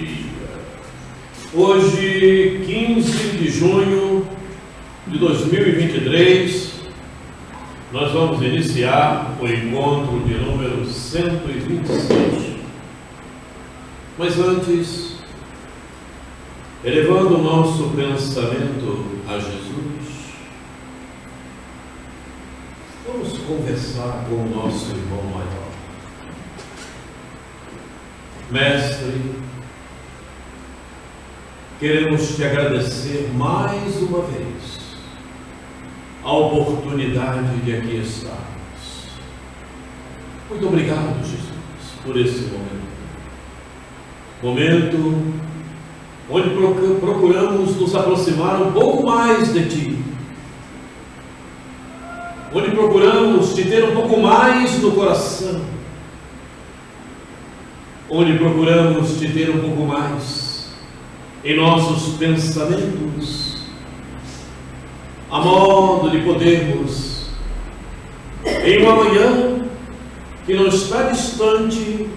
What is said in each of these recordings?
dia. Hoje, 15 de junho de 2023, nós vamos iniciar o encontro de número 126. Mas antes, elevando o nosso pensamento a Jesus, vamos conversar com o nosso irmão maior. Mestre, queremos te agradecer mais uma vez a oportunidade de aqui estarmos. Muito obrigado, Jesus, por esse momento onde procuramos nos aproximar um pouco mais de Ti, onde procuramos te ter um pouco mais no coração, onde procuramos te ter um pouco mais em nossos pensamentos, a modo de podermos, em uma manhã que não está distante,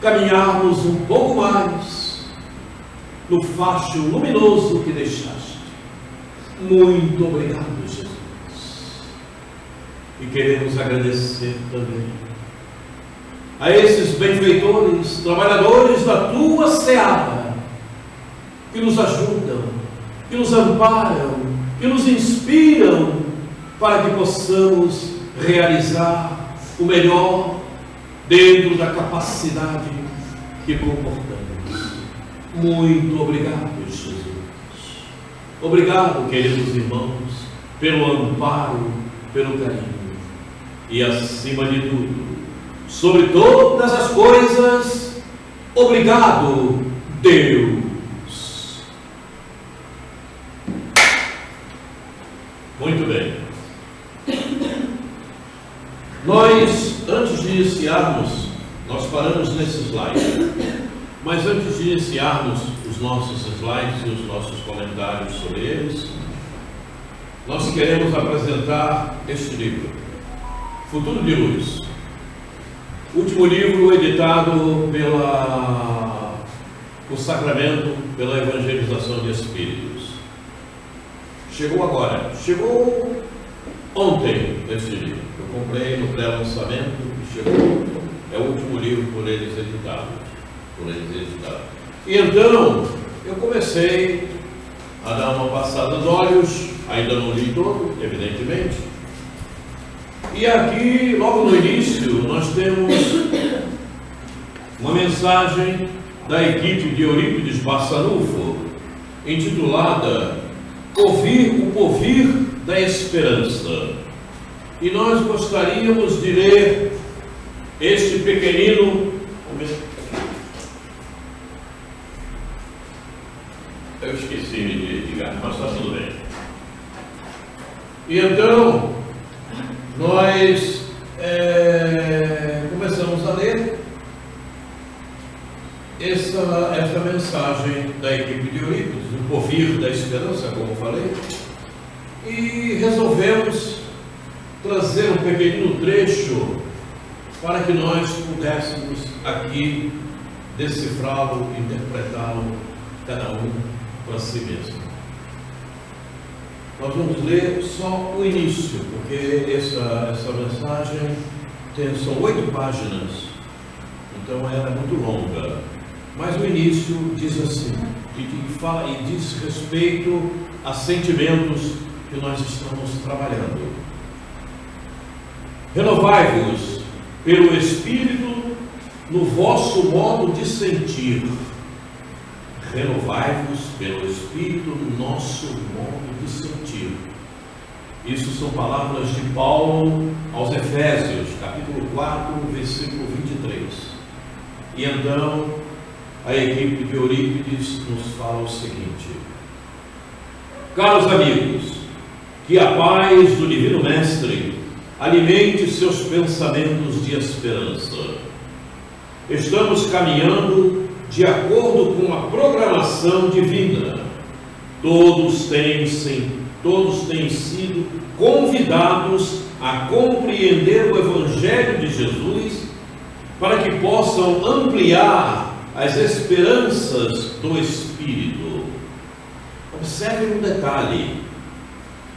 caminharmos um pouco mais no facho luminoso que deixaste. Muito obrigado, Jesus. E queremos agradecer também a esses benfeitores, trabalhadores da Tua seara, que nos ajudam, que nos amparam, que nos inspiram para que possamos realizar o melhor dentro da capacidade que comportamos. Muito obrigado, Jesus. Obrigado, queridos irmãos, pelo amparo, pelo carinho e, acima de tudo, sobre todas as coisas, obrigado, Deus. Muito bem. Nós, antes de iniciarmos, nós paramos nesse slide, mas antes de iniciarmos os nossos slides e os nossos comentários sobre eles, nós queremos apresentar este livro, Futuro de Luz, último livro editado por Sacramento, pela Evangelização de Espíritos. Chegou agora, chegou ontem este livro. Eu comprei no pré-lançamento e chegou. É o último livro por eles editado. E então, eu comecei a dar uma passada de olhos, ainda não li todo, evidentemente. E aqui, logo no início, nós temos uma mensagem da equipe de Eurípides Barçanufo, intitulada O Porvir da Esperança. E nós gostaríamos de ler este pequenino. Eu esqueci de ligar, mas está tudo bem. E então, nós começamos a ler esta mensagem da equipe de Eurípides, o Porvir da Esperança, como falei, e resolvemos trazer um pequenino trecho para que nós pudéssemos aqui decifrá-lo, interpretá-lo, cada um para si mesmo. Nós vamos ler só o início, porque essa mensagem são 8 páginas, então ela é muito longa. Mas o início diz assim, e diz respeito a sentimentos que nós estamos trabalhando. Renovai-vos pelo Espírito no vosso modo de sentir. Renovai-vos pelo Espírito no nosso modo de sentir. Isso são palavras de Paulo aos Efésios, capítulo 4, versículo 23. E então, a equipe de Eurípides nos fala o seguinte: caros amigos, que a paz do Divino Mestre alimente seus pensamentos de esperança. Estamos caminhando de acordo com a programação divina. Todos têm sido convidados a compreender o Evangelho de Jesus para que possam ampliar as esperanças do Espírito. Observem um detalhe,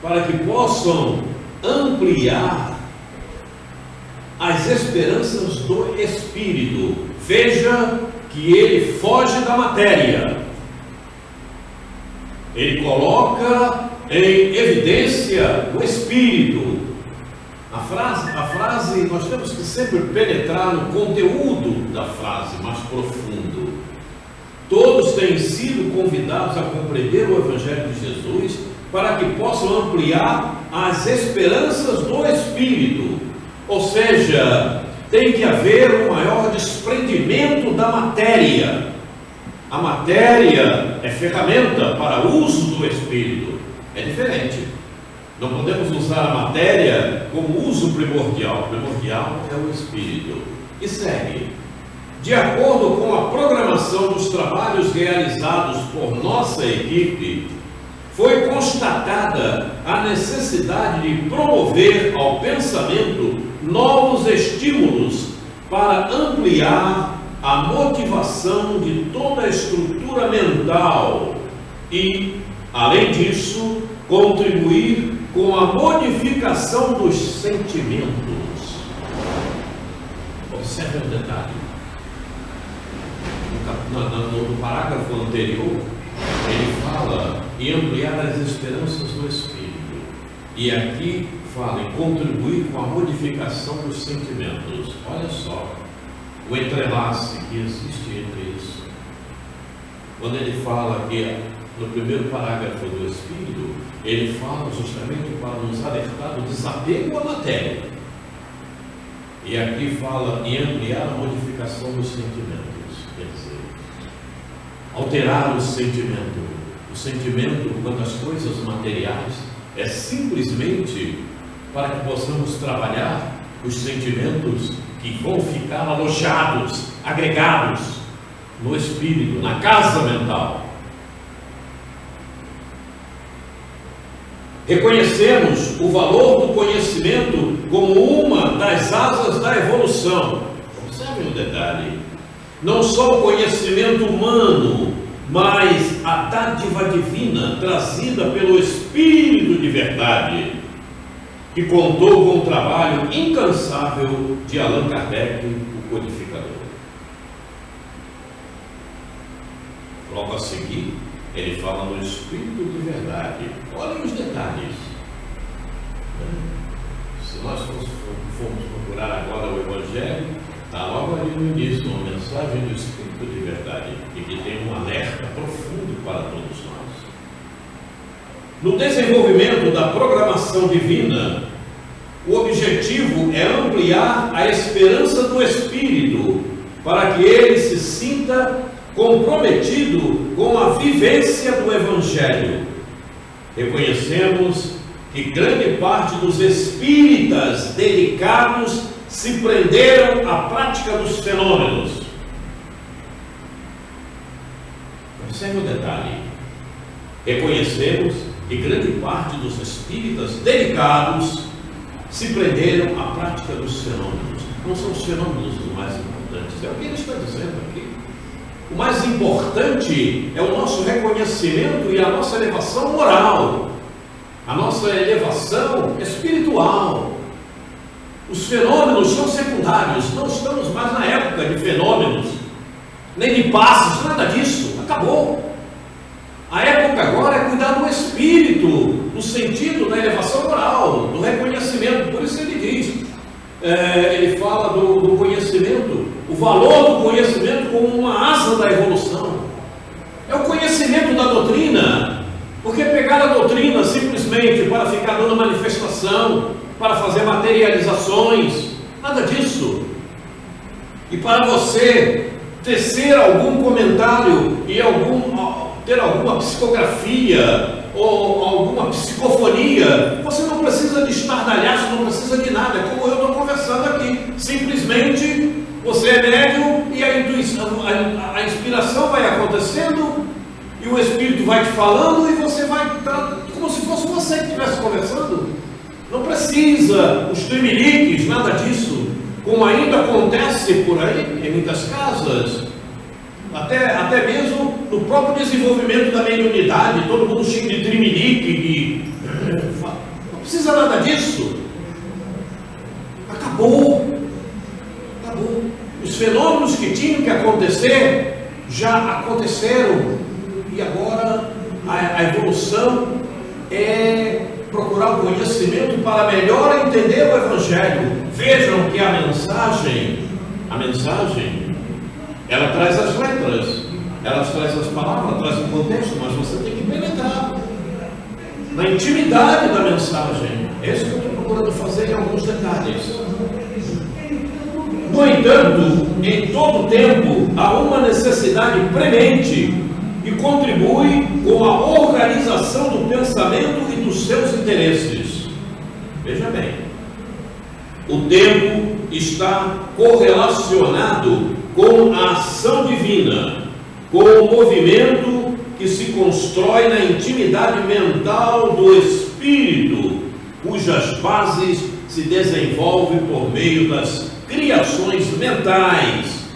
para que possam ampliar as esperanças do Espírito. Veja que ele foge da matéria. Ele coloca em evidência o Espírito. A frase, nós temos que sempre penetrar no conteúdo da frase, mais profundo. Todos têm sido convidados a compreender o Evangelho de Jesus para que possam ampliar as esperanças do Espírito. Ou seja, tem que haver um maior desprendimento da matéria. A matéria é ferramenta para o uso do Espírito. É diferente. Não podemos usar a matéria como uso primordial. O primordial é o Espírito. E segue. De acordo com a programação dos trabalhos realizados por nossa equipe, foi constatada a necessidade de promover ao pensamento novos estímulos para ampliar a motivação de toda a estrutura mental e, além disso, contribuir com a modificação dos sentimentos. Observe um detalhe. No parágrafo anterior, ele fala em ampliar as esperanças do Espírito. E aqui fala em contribuir com a modificação dos sentimentos. Olha só o entrelace que existe entre isso. Quando ele fala que no primeiro parágrafo do Espírito, ele fala justamente para nos alertar do desapego à matéria. E aqui fala em ampliar a modificação dos sentimentos. Quer dizer, alterar o sentimento. O sentimento quanto às coisas materiais é simplesmente para que possamos trabalhar os sentimentos que vão ficar alojados, agregados no espírito, na casa mental. Reconhecemos o valor do conhecimento como uma das asas da evolução. Observe um detalhe. Não só o conhecimento humano, mas a dádiva divina trazida pelo Espírito de verdade, que contou com o trabalho incansável de Allan Kardec, o codificador. Logo a seguir, ele fala no Espírito de verdade. Olhem os detalhes. Se nós formos procurar agora o Evangelho, está logo ali no início, uma mensagem do Espírito de verdade, e que tem um alerta profundo para todos nós. No desenvolvimento da programação divina, o objetivo é ampliar a esperança do Espírito, para que ele se sinta comprometido com a vivência do Evangelho. Reconhecemos que grande parte dos espíritas dedicados se prenderam à prática dos fenômenos. Observe o detalhe. Reconhecemos que grande parte dos espíritas dedicados se prenderam à prática dos fenômenos. Não são os fenômenos os mais importantes, é o que ele está dizendo aqui. O mais importante é o nosso reconhecimento e a nossa elevação moral, a nossa elevação espiritual. Os fenômenos são secundários, não estamos mais na época de fenômenos, nem de passos, nada disso, acabou. A época agora é cuidar do espírito, no sentido da elevação moral, do reconhecimento. Por isso ele diz, ele fala do conhecimento, o valor do conhecimento como uma asa da evolução. É o conhecimento da doutrina, porque pegar a doutrina simplesmente para ficar dando manifestação, para fazer materializações, nada disso. E para você tecer algum comentário e ter alguma psicografia ou alguma psicofonia, você não precisa de estardalhaço, não precisa de nada, é como eu estou conversando aqui. Simplesmente você é médium e a inspiração vai acontecendo e o Espírito vai te falando e você vai como se fosse você que estivesse conversando. Não precisa os trimeliques, nada disso, como ainda acontece por aí em muitas casas. até mesmo no próprio desenvolvimento da mediunidade, todo mundo cheio de triminique, não precisa nada disso. Acabou. Os fenômenos que tinham que acontecer já aconteceram, e agora a evolução é procurar o conhecimento para melhor entender o Evangelho. Vejam que a mensagem, ela traz as letras, ela traz as palavras, traz o contexto, mas você tem que penetrar na intimidade da mensagem. É isso que eu estou procurando fazer em alguns detalhes. No entanto, em todo tempo há uma necessidade premente e contribui com a organização do pensamento e dos seus interesses. Veja bem, o tempo está correlacionado com a ação divina, com o movimento que se constrói na intimidade mental do espírito, cujas bases se desenvolvem por meio das criações mentais,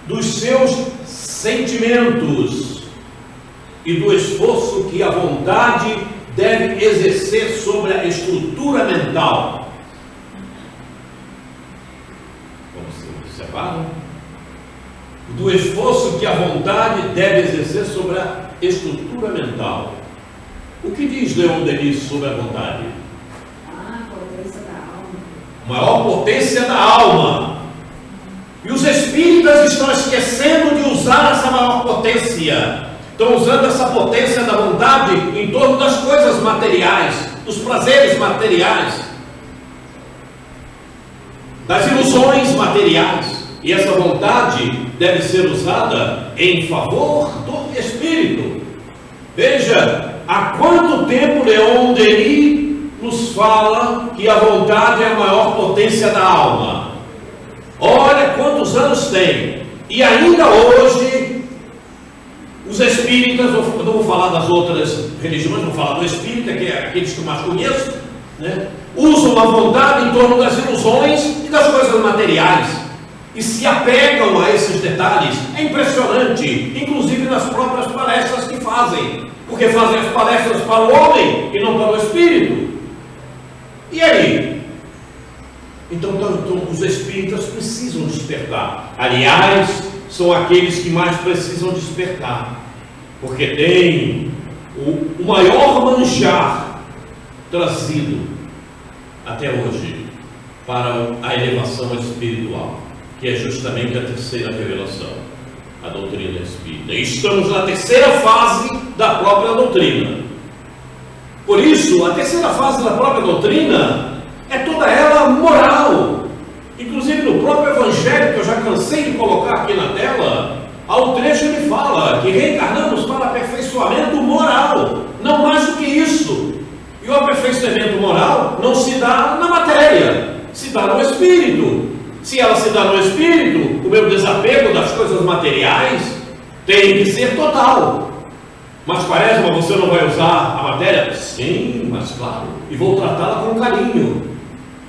dos seus sentimentos e do esforço que a vontade deve exercer sobre a estrutura mental. Como se separam? Do esforço que a vontade deve exercer sobre a estrutura mental. O que diz Leon Denis sobre a vontade? Potência da alma. Maior potência da alma. E os espíritas estão esquecendo de usar essa maior potência. Estão usando essa potência da vontade em torno das coisas materiais, dos prazeres materiais, das ilusões materiais. E essa vontade deve ser usada em favor do espírito. Veja, há quanto tempo Leon Denis nos fala que a vontade é a maior potência da alma. Olha quantos anos tem. E ainda hoje, os espíritas, eu não vou falar das outras religiões, vou falar do espírita, que é aqueles que eu mais conheço, né? Usam a vontade em torno das ilusões e das coisas materiais. E se apegam a esses detalhes. É impressionante, inclusive nas próprias palestras que fazem, porque fazem as palestras para o homem e não para o espírito. E aí? Então os espíritas precisam despertar. Aliás, são aqueles que mais precisam despertar, porque tem o maior manjar trazido até hoje para a elevação espiritual, que é justamente a terceira revelação, a doutrina espírita. E estamos na terceira fase da própria doutrina. Por isso, a terceira fase da própria doutrina é toda ela moral. Inclusive no próprio Evangelho, que eu já cansei de colocar aqui na tela, há um trecho que fala que reencarnamos para aperfeiçoamento moral, não mais do que isso. E o aperfeiçoamento moral não se dá na matéria, se dá no espírito. Se ela se dá no espírito, o meu desapego das coisas materiais tem que ser total. Mas Quaresma, você não vai usar a matéria? Sim, mas claro. E vou tratá-la com carinho,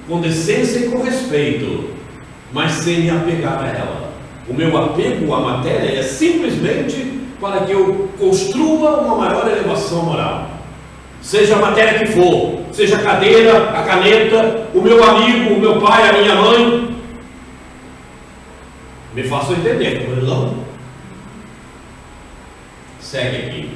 com decência e com respeito, mas sem me apegar a ela. O meu apego à matéria é simplesmente para que eu construa uma maior elevação moral. Seja a matéria que for, seja a cadeira, a caneta, o meu amigo, o meu pai, a minha mãe. Me façam entender, não? Segue aqui.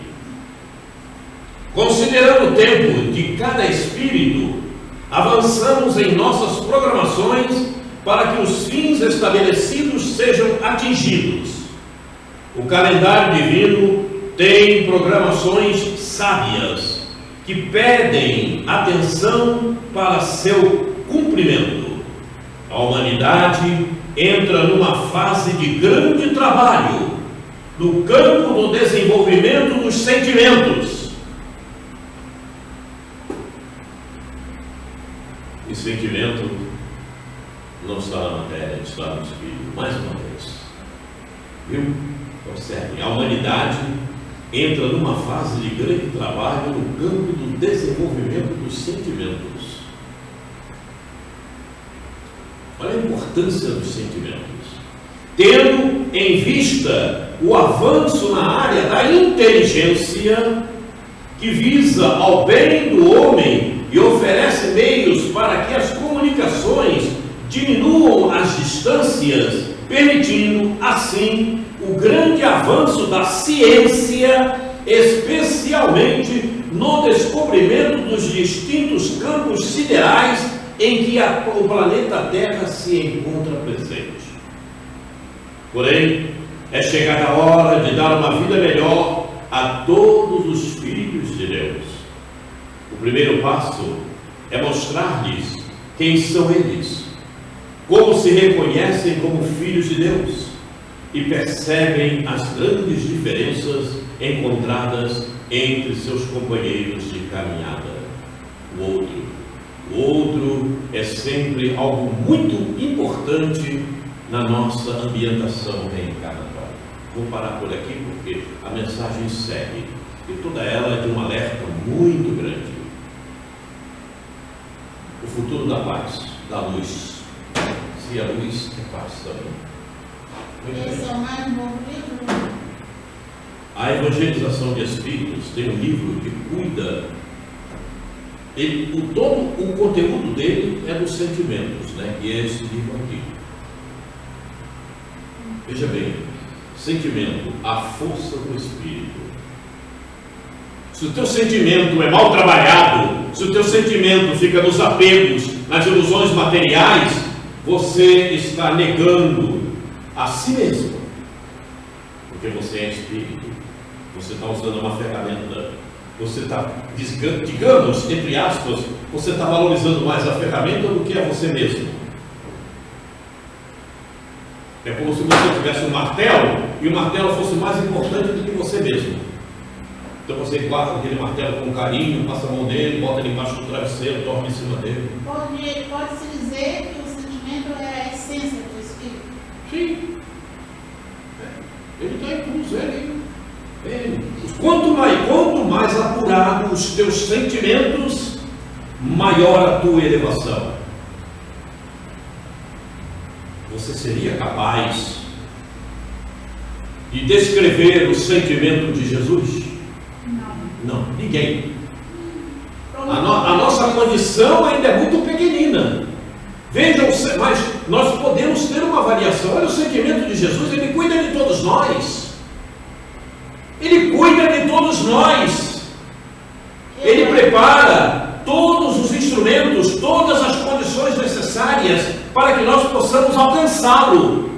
Considerando o tempo de cada espírito, avançamos em nossas programações para que os fins estabelecidos sejam atingidos. O calendário divino tem programações sábias que pedem atenção para seu cumprimento. A humanidade entra numa fase de grande trabalho no campo do desenvolvimento dos sentimentos. E sentimento não está na matéria, está no espírito. Mais uma vez, viu? Observem, a humanidade entra numa fase de grande trabalho no campo do desenvolvimento dos sentimentos. Olha a importância dos sentimentos. tendo em vista o avanço na área da inteligência, que visa ao bem do homem e oferece meios para que as comunicações diminuam as distâncias, permitindo, assim, o grande avanço da ciência, especialmente no descobrimento dos distintos campos siderais em que o planeta Terra se encontra presente. Porém, é chegada a hora de dar uma vida melhor a todos os filhos de Deus. O primeiro passo é mostrar-lhes quem são eles, como se reconhecem como filhos de Deus e percebem as grandes diferenças encontradas entre seus companheiros de caminhada. O outro é sempre algo muito importante na nossa ambientação reencarnatória. Vou parar por aqui porque a mensagem segue e toda ela é de um alerta muito grande. O futuro da paz, da luz. Se a luz é paz também. Esse é o mais novo livro. A Evangelização de Espíritos tem um livro que cuida. Todo o conteúdo dele é dos sentimentos, né? Que é esse livro aqui. Veja bem, sentimento, a força do Espírito. Se o teu sentimento é mal trabalhado, se o teu sentimento fica nos apegos, nas ilusões materiais, você está negando a si mesmo, porque você é Espírito. Você está usando uma ferramenta, você está, digamos, entre aspas, você está valorizando mais a ferramenta do que a você mesmo. É como se você tivesse um martelo e o martelo fosse mais importante do que você mesmo. Então você guarda aquele martelo com carinho, passa a mão dele, bota ele embaixo do travesseiro, dorme em cima dele. Pode-se dizer que o sentimento é a essência do Espírito? Sim. Ele está incluso, Quanto mais apurado os teus sentimentos, maior a tua elevação. Você seria capaz de descrever o sentimento de Jesus? Não, ninguém. A nossa condição ainda é muito pequenina. Vejam, mas nós podemos ter uma variação. Olha o sentimento de Jesus, ele cuida de todos nós. Ele cuida de todos nós. Ele prepara todos os instrumentos, todas as condições necessárias para que nós possamos alcançá-lo.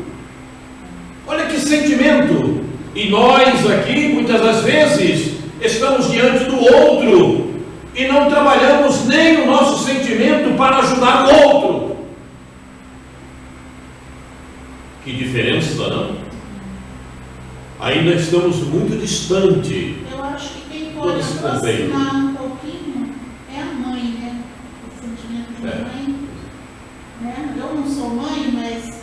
Olha que sentimento. E nós aqui, muitas das vezes, estamos diante do outro e não trabalhamos nem o nosso sentimento para ajudar o outro. Que diferença, não? Ainda estamos muito distante. Eu acho que quem pode aproximar um pouquinho é a mãe, né? O sentimento de mãe. Né? Eu não sou mãe, mas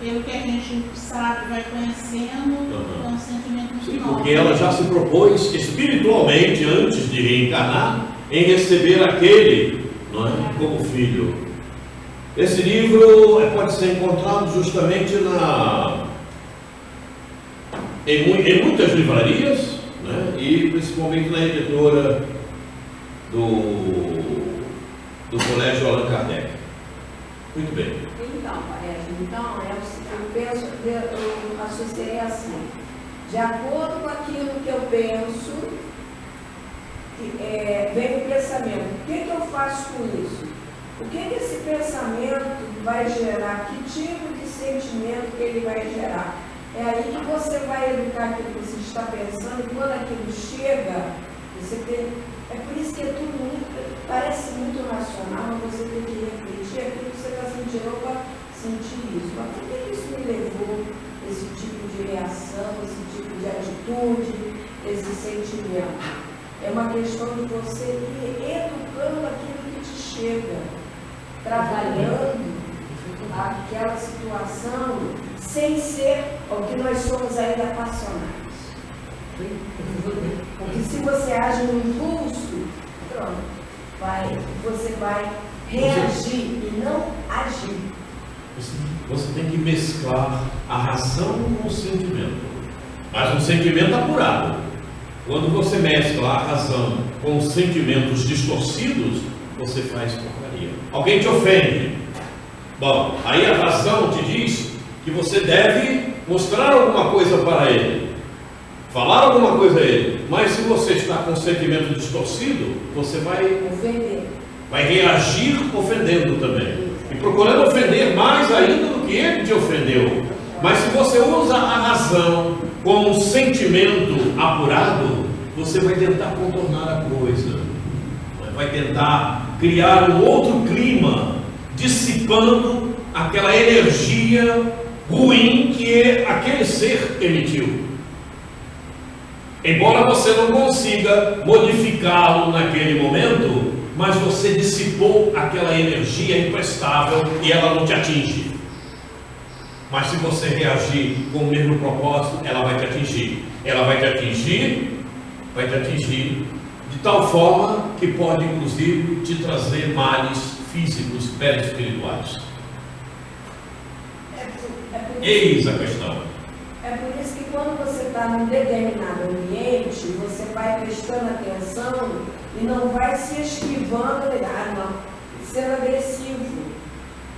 pelo que a gente sabe, vai conhecendo, é um sentimento muito novo. Porque ela já se propôs espiritualmente, antes de reencarnar, em receber aquele, não é? Como filho. Esse livro pode ser encontrado justamente em muitas livrarias, né? E principalmente na editora do Colégio Allan Kardec. Muito bem. Eu associei assim: de acordo com aquilo que eu penso, vem o pensamento. O que eu faço com isso? O que esse pensamento vai gerar? Que tipo de sentimento que ele vai gerar? É aí que você vai educar aquilo que você está pensando, e quando aquilo chega, você tem. É por isso que é tudo parece muito racional, mas você tem que refletir aquilo que você está sentindo para sentir isso. Mas por que isso me levou esse tipo de reação, esse tipo de atitude, esse sentimento? É uma questão de você ir educando aquilo que te chega, trabalhando aquela situação sem ser o que nós somos ainda passionais. Porque se você age no impulso, pronto, você vai reagir e não agir. Você tem que mesclar a razão com o sentimento, mas um sentimento apurado. Quando você mescla a razão com os sentimentos distorcidos, você faz porcaria. Alguém te ofende. Bom, aí a razão te diz que você deve mostrar alguma coisa para ele, falar alguma coisa a ele. Mas se você está com um sentimento distorcido, você vai Ofender. Vai reagir ofendendo também. E procurando ofender mais ainda do que ele te ofendeu. Mas se você usa a razão como um sentimento apurado, você vai tentar contornar a coisa. Vai tentar criar um outro clima, dissipando aquela energia ruim que aquele ser emitiu. Embora você não consiga modificá-lo naquele momento, mas você dissipou aquela energia imprestável e ela não te atinge. Mas se você reagir com o mesmo propósito, ela vai te atingir. Ela vai te atingir de tal forma que pode inclusive te trazer males físicos perispirituais. Eis a questão. É por isso que quando você está num determinado ambiente, você vai prestando atenção e não vai se esquivando, sendo agressivo.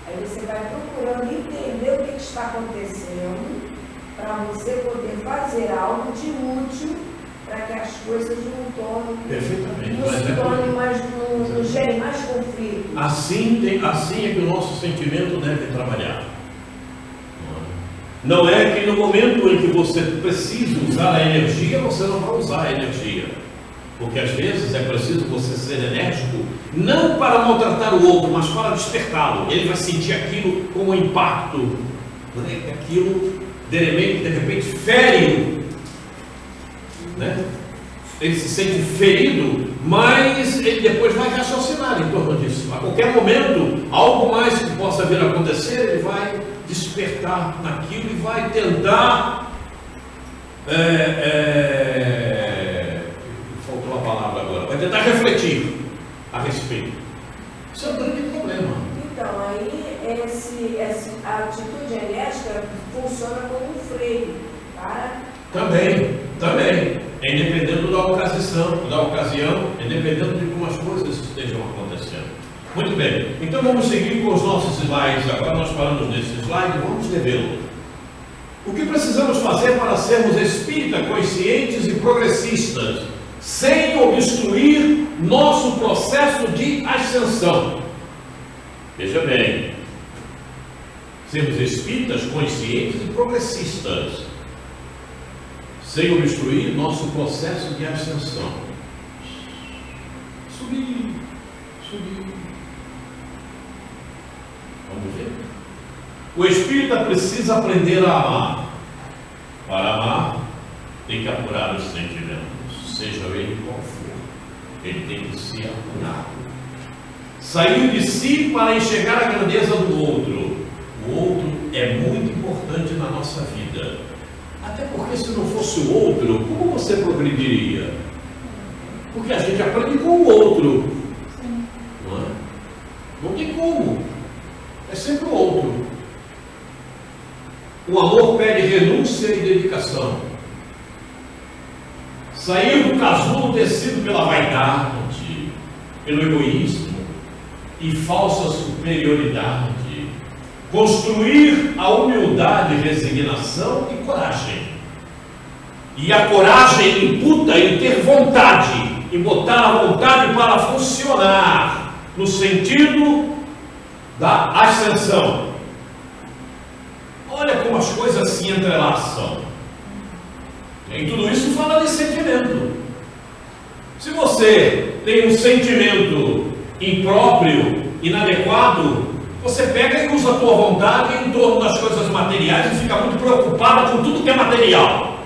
Aí você vai procurando entender o que está acontecendo para você poder fazer algo de útil para que as coisas não tornem, não gerem mais conflito. Assim é que o nosso sentimento deve trabalhar. Não é que no momento em que você precisa usar a energia, você não vai usar a energia. Porque às vezes é preciso você ser enérgico, não para maltratar o outro, mas para despertá-lo. Ele vai sentir aquilo como um impacto. Aquilo, de repente fere-o. Ele se sente ferido, mas ele depois vai raciocinar em torno disso. A qualquer momento, algo mais que possa vir a acontecer, ele vai despertar naquilo e vai tentar faltou a palavra agora, vai tentar refletir a respeito. Isso é um grande problema. Então, aí a atitude enérgica funciona como um freio para... Também, é independente da ocasião, é independente de como as coisas estejam acontecendo. Muito bem, então vamos seguir com os nossos slides. Agora nós paramos nesse slide e vamos revê-lo. O que precisamos fazer para sermos espíritas conscientes e progressistas, sem obstruir nosso processo de ascensão? Veja bem, sermos espíritas conscientes e progressistas, sem obstruir nosso processo de ascensão. Subir. Vamos ver? O espírita precisa aprender a amar. Para amar, tem que apurar os sentimentos, seja ele qual for. Ele tem que se apurar. Sair de si para enxergar a grandeza do outro. O outro é muito importante na nossa vida. Até porque se não fosse o outro, como você progrediria? Porque a gente aprende com o outro. Não é? Não tem como. É sempre o outro. O amor pede renúncia e dedicação. Sair do casulo tecido pela vaidade, pelo egoísmo e falsa superioridade. Construir a humildade, resignação e coragem. E a coragem imputa em ter vontade, em botar a vontade para funcionar, no sentido da ascensão. Olha como as coisas se entrelaçam. Em tudo isso fala de sentimento. Se você tem um sentimento impróprio, inadequado, você pega e usa a tua vontade em torno das coisas materiais e fica muito preocupado com tudo que é material.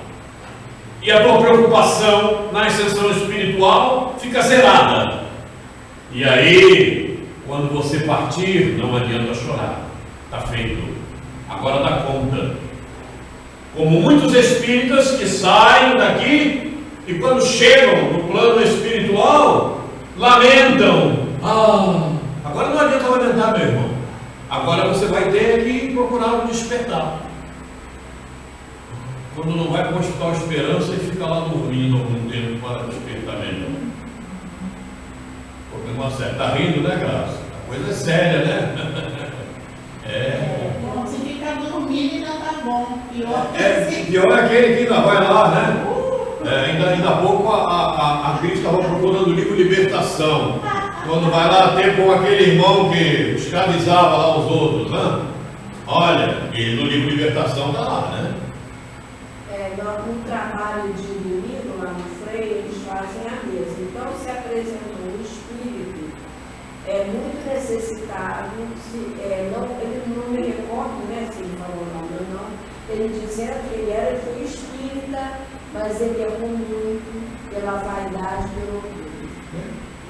E a tua preocupação na ascensão espiritual fica zerada. E aí, quando você partir, não adianta chorar. Está feito. Agora dá conta. Como muitos espíritas que saem daqui e quando chegam no plano espiritual, lamentam. Agora não adianta lamentar, meu irmão. Agora você vai ter que procurar um despertar. Quando não vai para o Hospital Esperança e fica lá dormindo algum tempo para despertar melhor. Problema sério. Está rindo, né, Graça? A coisa é séria, né? Bom, se ficar dormindo ainda tá bom. Pior é aquele que ainda vai lá, né? Ainda há pouco a Cris estava procurando o livro Libertação. Quando vai lá ter com aquele irmão que escravizava lá os outros, né? Olha, e no livro Libertação está lá, né? No trabalho de domingo lá no Freio, eles fazem a mesa. Então se apresentou um espírito muito necessitado, ele não me recordo, né, se ele falou o nome ou não, ele dizendo que ele foi espírita, mas ele errou muito pela vaidade, pelo orgulho.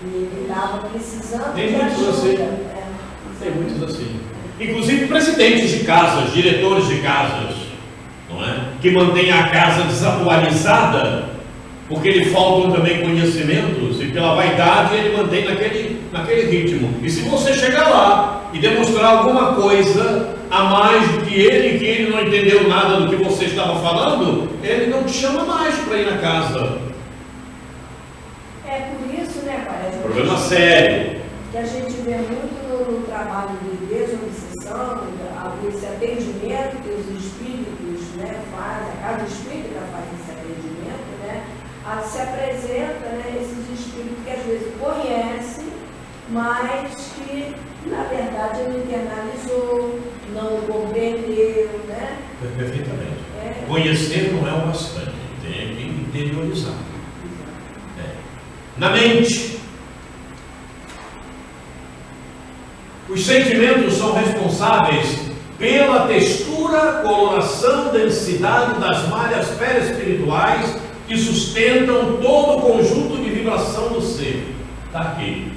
E ele estava precisando de ajuda. Tem muitos assim. Inclusive presidentes de casas, diretores de casas, não é? Que mantêm a casa desatualizada, porque lhe faltam também conhecimentos, e pela vaidade ele mantém naquele ritmo. E se você chegar lá e demonstrar alguma coisa a mais do que ele não entendeu nada do que você estava falando, ele não te chama mais para ir na casa. É por isso, né, pai? Problema sério. Que a gente vê muito no trabalho de desobsessão, esse atendimento que os espíritos, né, fazem, a casa espírita faz esse atendimento, né, se apresenta, né, esses espíritos que às vezes conhecem, mas que na verdade ele internalizou, não compreendeu, né? Perfeitamente. Conhecer não é o bastante, tem que interiorizar. Na mente, os sentimentos são responsáveis pela textura, coloração, densidade das malhas perispirituais que sustentam todo o conjunto de vibração do ser. Está aqui.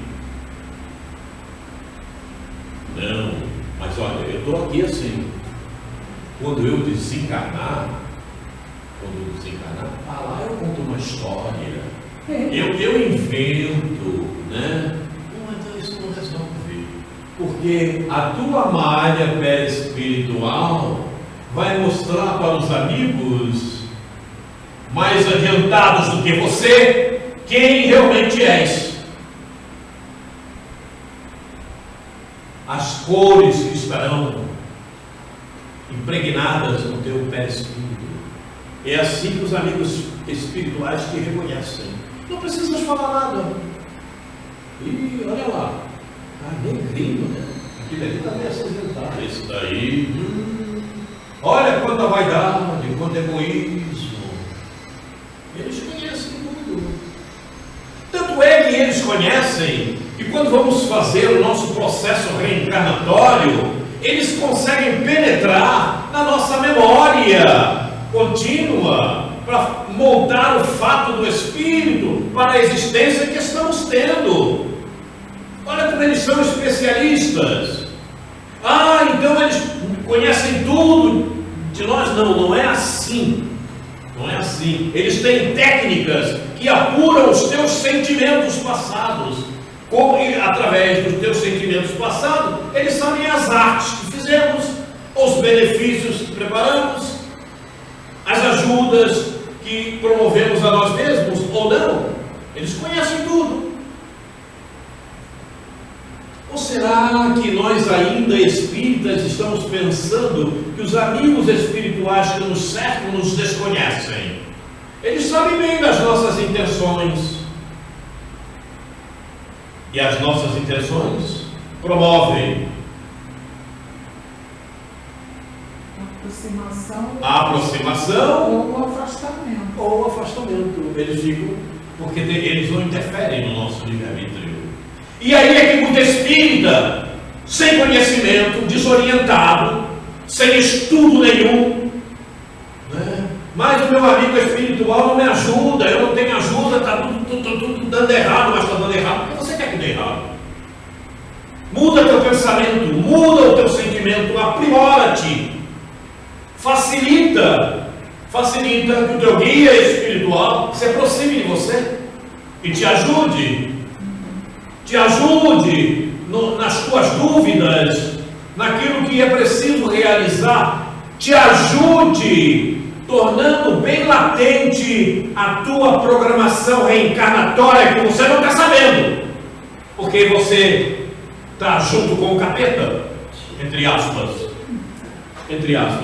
Não, mas olha, eu estou aqui assim. Quando eu desencarnar, lá eu conto uma história. Eu invento, né? Mas isso não resolve. Porque a tua malha perispiritual vai mostrar para os amigos mais adiantados do que você quem realmente és. As cores que estarão impregnadas no teu perispírito. É assim que os amigos espirituais te reconhecem. Não precisas falar nada. E olha lá, negrinho, né? Aquele ali está meio acinzentado. Esse daí, olha quanta vaidade, quanto egoísmo. Eles conhecem tudo. Tanto é que eles conhecem que quando vamos fazer o nosso processo reencarnatório, eles conseguem penetrar na nossa memória contínua para moldar o fato do espírito para a existência que estamos tendo. Olha como eles são especialistas. Então eles conhecem tudo de nós. Não é assim. Não é assim. Eles têm técnicas que apuram os teus sentimentos passados. Como através dos teus sentimentos passados, eles sabem as artes que fizemos, os benefícios que preparamos, as ajudas que promovemos a nós mesmos ou não. Eles conhecem tudo. Ou será que nós ainda espíritas estamos pensando que os amigos espirituais que nos cercam nos desconhecem? Eles sabem bem das nossas intenções. E as nossas intenções promovem a aproximação ou afastamento. Eles ficam, porque eles não interferem no nosso livre-arbítrio. E aí é que muito espírita, sem conhecimento, desorientado, sem estudo nenhum, né? Mas o meu amigo espiritual não me ajuda, eu não tenho ajuda, está tudo dando errado, mas está dando errado porque você quer que dê errado. Muda teu pensamento, muda o teu sentimento, aprimora-te, facilita que o teu guia espiritual se aproxime de você e te ajude nas tuas dúvidas, naquilo que é preciso realizar, te ajude, tornando bem latente a tua programação reencarnatória que você não está sabendo, porque você está junto com o capeta, entre aspas,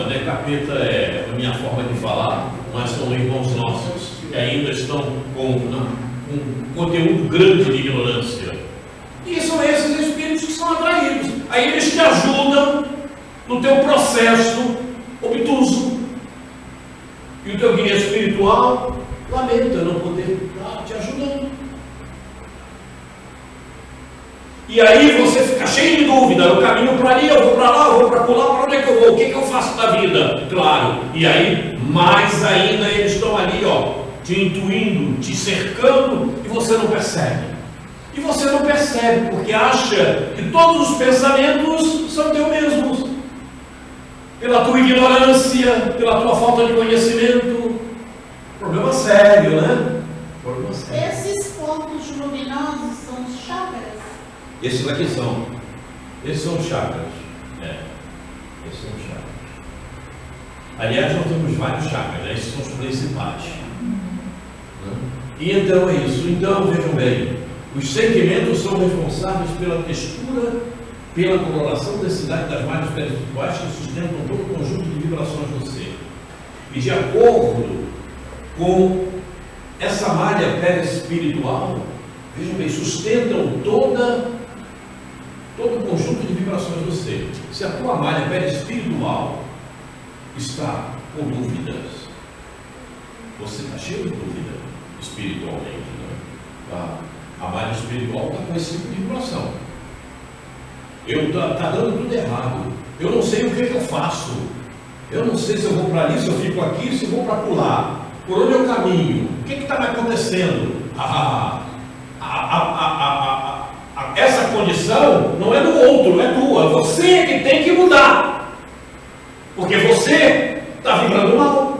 né? Capeta é a minha forma de falar, mas são irmãos nossos que ainda estão com um conteúdo grande de ignorância. E são esses espíritos que são atraídos. Aí eles te ajudam no teu processo obtuso. E o teu guia espiritual lamenta não poder estar te ajudando. E aí você fica cheio de dúvida, eu caminho para ali, eu vou para lá, eu vou para lá, para onde é que eu vou? O que eu faço da vida? Claro, e aí mais ainda eles estão ali, te intuindo, te cercando, e você não percebe. E você não percebe, porque acha que todos os pensamentos são teus mesmos. Pela tua ignorância, pela tua falta de conhecimento. Problema sério, né? Problema sério. Esses pontos luminosos são os chakras? Esses aqui são. Esses são os chakras. Esses são os chakras. Aliás, nós temos vários chakras, né? Esses são os principais. E então é isso. Então, vejam bem, os sentimentos são responsáveis pela textura, pela coloração da densidade das malhas perispirituais que sustentam todo o conjunto de vibrações do ser. E de acordo com essa malha perispiritual, vejam bem, sustentam todo o conjunto de vibrações do ser. Se a tua malha perispiritual está com dúvidas, você está cheio de dúvida espiritualmente, né? A malha espiritual está com esse tipo de vibração. Está dando tudo errado. Eu não sei o que eu faço. Eu não sei se eu vou para ali, se eu fico aqui, se eu vou para lá. Por onde eu caminho? O que está me acontecendo? Essa condição não é do outro, não é tua. É você que tem que mudar. Porque você está vibrando mal.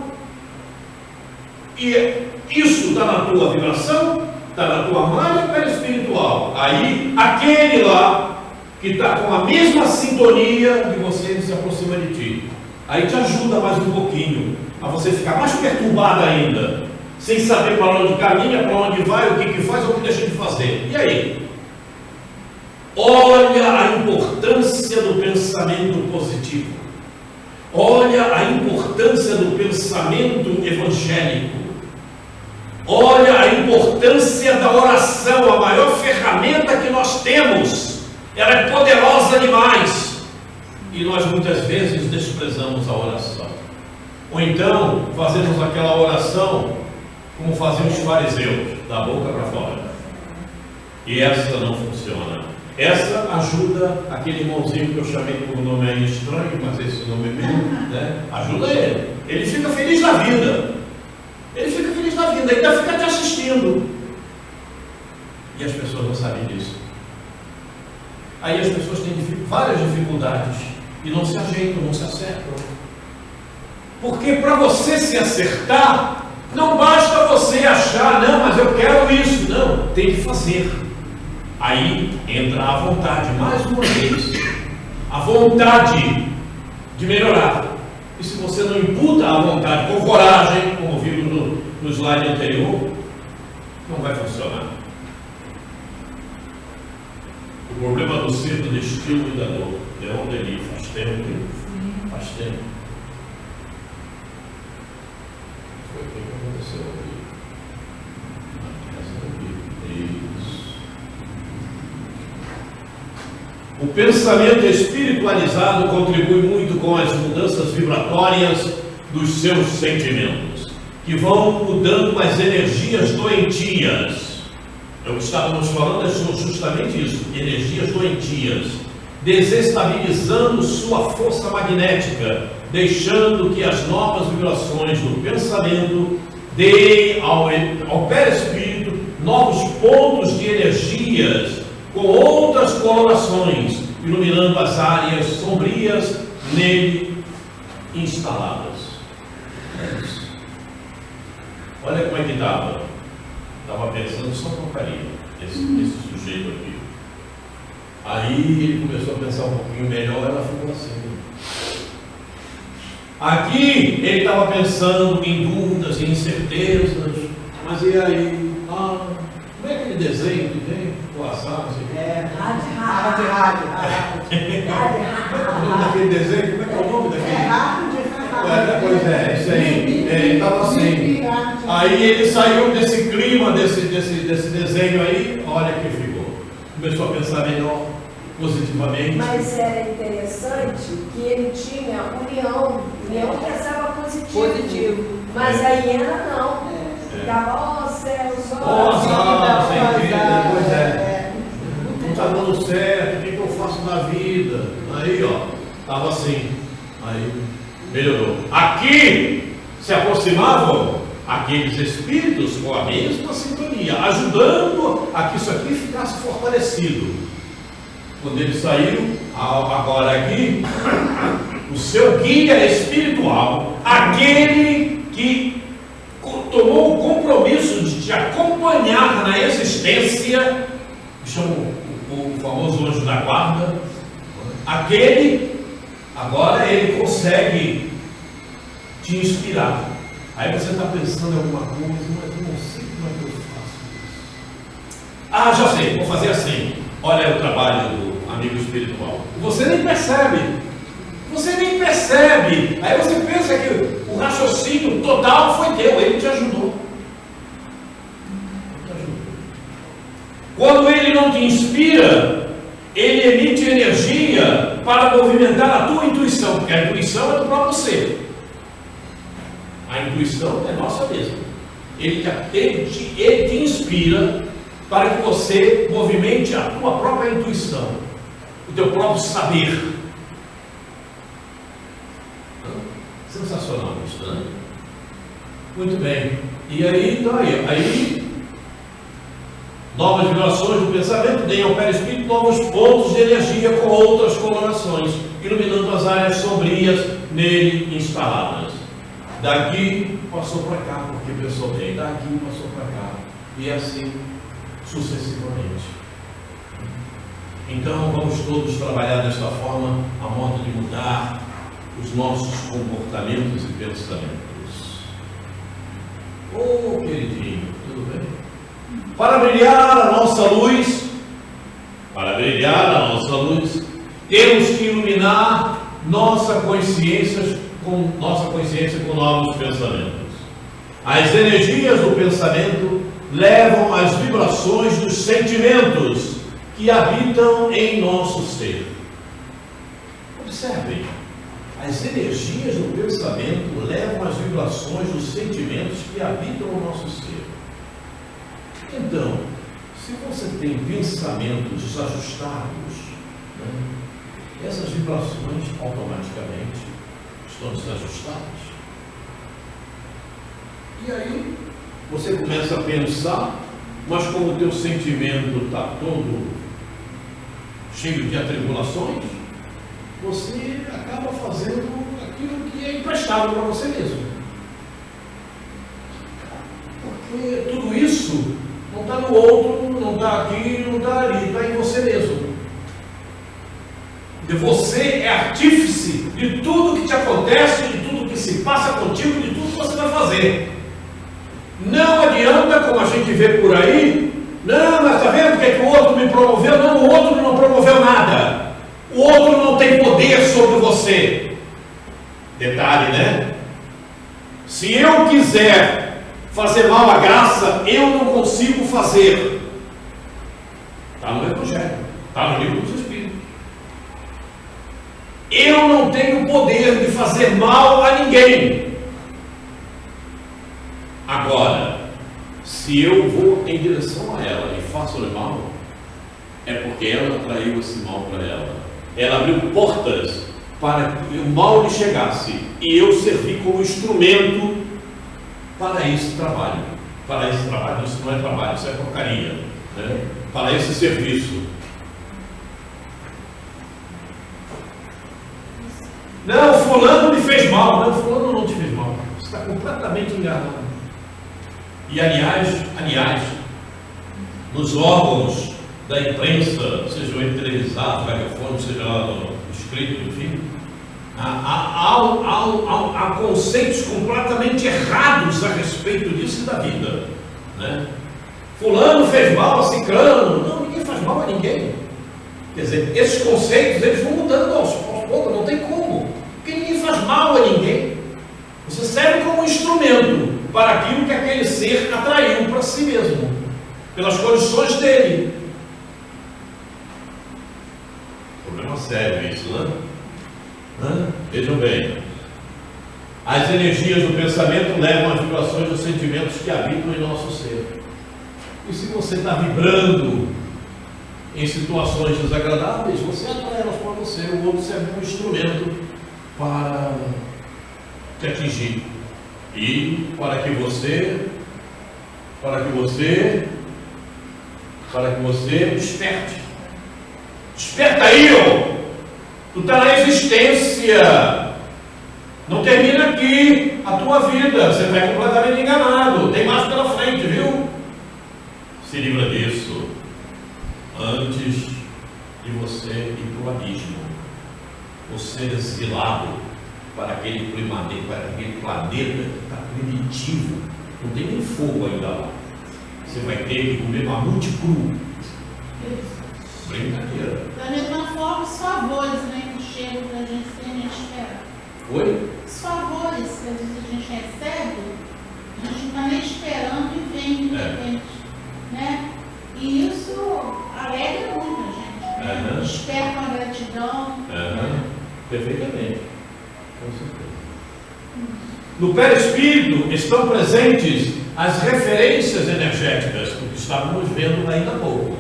E isso está na tua vibração, está na tua malha perispiritual. Aí, aquele lá que está com a mesma sintonia de você, se aproxima de ti. Aí te ajuda mais um pouquinho a você ficar mais perturbado ainda, sem saber para onde caminha, para onde vai, o que faz ou o que deixa de fazer. E aí? Olha a importância do pensamento positivo. Olha a importância do pensamento evangélico. Olha a importância da oração, a maior ferramenta que nós temos. Ela é poderosa demais. E nós muitas vezes desprezamos a oração. Ou então fazemos aquela oração como faziam os fariseus, da boca para fora. E essa não funciona. Essa ajuda aquele irmãozinho que eu chamei por nome aí estranho, mas esse nome é meu, né? Ajuda ele. Ele fica feliz da vida. Ele fica feliz da vida, ainda fica te assistindo. E as pessoas não sabem disso. Aí as pessoas têm várias dificuldades e não se ajeitam, não se acertam. Porque para você se acertar, não basta você achar, não, mas eu quero isso. Não, tem que fazer. Aí entra a vontade, mais uma vez. A vontade de melhorar. E se você não imputa a vontade com coragem, como vimos no slide anterior, não vai funcionar. O problema do ser do destino e da dor. Leon Denis, faz tempo. Faz tempo. Foi o que aconteceu aqui. Isso. O pensamento espiritualizado contribui muito com as mudanças vibratórias dos seus sentimentos, que vão mudando as energias doentias. É o que estávamos falando, é justamente isso, energias doentias, desestabilizando sua força magnética, deixando que as novas vibrações do pensamento deem ao perispírito novos pontos de energias com outras colorações, iluminando as áreas sombrias nele instaladas. É isso. Olha como é que estava. Estava pensando só porcaria, esse sujeito aqui. Aí ele começou a pensar um pouquinho melhor, ela ficou assim. Aqui ele estava pensando em dúvidas, em incertezas, mas e aí? Como é aquele desenho que tem? O azar, não sei o quê. Rádio. O nome daquele desenho, como é que é o nome daquele? Pois é, isso aí. Ele estava assim. Aí ele saiu desse clima, desse desenho aí, olha que ficou. Começou a pensar melhor, positivamente. Mas era interessante que ele tinha o leão pensava positivo. Mas a hiena não. Ficava, ó céus, pois é. Não está dando certo, o que eu faço na vida? Aí, estava assim. Aí, melhorou. Aqui se aproximavam aqueles espíritos com a mesma sintonia, ajudando a que isso aqui ficasse fortalecido. Quando ele saiu, agora aqui, o seu guia espiritual, aquele que tomou o compromisso de te acompanhar na existência, que chama o famoso anjo da guarda, aquele, agora ele consegue te inspirar. Aí você está pensando em alguma coisa, mas eu não sei como é que eu faço isso. Já sei, vou fazer assim. Olha o trabalho do amigo espiritual. Você nem percebe. Aí você pensa que o raciocínio total foi teu, ele te ajudou. Quando ele não te inspira, ele emite energia para movimentar a tua intuição, porque a intuição é do próprio ser. A intuição é nossa mesma. Ele te inspira para que você movimente a tua própria intuição, o teu próprio saber. Sensacional isso, né? Muito bem. E aí, então aí novas vibrações do pensamento deem ao perispírito novos pontos de energia com outras colorações, iluminando as áreas sombrias nele instaladas. Daqui passou para cá, porque pensou bem, daqui passou para cá, e assim sucessivamente. Então vamos todos trabalhar desta forma, a modo de mudar os nossos comportamentos e pensamentos. Queridinho, tudo bem? Para brilhar a nossa luz, temos que iluminar nossa consciência com novos pensamentos. As energias do pensamento levam as vibrações dos sentimentos que habitam em nosso ser. Observem, as energias do pensamento levam as vibrações dos sentimentos que habitam o nosso ser. Então, se você tem pensamentos desajustados, essas vibrações automaticamente estão desajustadas. E aí você começa a pensar, mas como o teu sentimento está todo cheio de atribulações, você acaba fazendo aquilo que é imprestável para você mesmo. Porque tudo isso não está no outro, não está aqui, não está ali, está em você mesmo. E você é artífice de tudo que te acontece, de tudo que se passa contigo, de tudo que você vai fazer. Não adianta, como a gente vê por aí, não, mas está vendo o que é que o outro me promoveu? Não, o outro não promoveu nada. O outro não tem poder sobre você. Detalhe, né? Se eu quiser fazer mal à graça, eu não consigo fazer. Está no Evangelho, está no Livro dos Espíritos. Eu não tenho poder de fazer mal a ninguém. Agora, se eu vou em direção a ela e faço-lhe mal, é porque ela atraiu esse mal para ela. Ela abriu portas para que o mal lhe chegasse e eu servi como instrumento para esse trabalho. Para esse trabalho, isso não é trabalho, isso é porcaria, né? Para esse serviço. Não, fulano me fez mal. Não, fulano não te fez mal. Você está completamente enganado. E aliás, nos órgãos da imprensa, seja ele televisado, radiofônico, seja lá no escrito, enfim, há conceitos completamente errados a respeito disso e da vida, né? Fulano fez mal a cicrano. Não, ninguém faz mal a ninguém. Quer dizer, esses conceitos eles vão mudando aos poucos, não tem como, porque ninguém faz mal a ninguém. Você serve como instrumento para aquilo que aquele ser atraiu para si mesmo, pelas condições dele. Problema sério isso, né? Vejam bem, as energias do pensamento levam as vibrações dos sentimentos que habitam em nosso ser. E se você está vibrando em situações desagradáveis, você atrai elas para você. O outro serve como instrumento para te atingir e para que você desperte. Desperta aí, ó. Tu está na existência. Não termina aqui a tua vida. Você vai completamente enganado. Tem mais pela frente, viu? Se livra disso antes de você ir para o abismo. Ou ser exilado para aquele planeta que está primitivo. Não tem nem fogo ainda lá. Você vai ter que comer mamute cru. Brincadeira. Da mesma forma, os favores, né, que chegam para a gente sem a gente esperar. Oi? Os favores que às vezes a gente recebe, a gente não está nem esperando e vem de repente. Né? E isso alegra muito a gente. Né? Desperta uma gratidão. Perfeitamente. Com certeza. No perispírito estão presentes as referências energéticas, o que estávamos vendo ainda há pouco,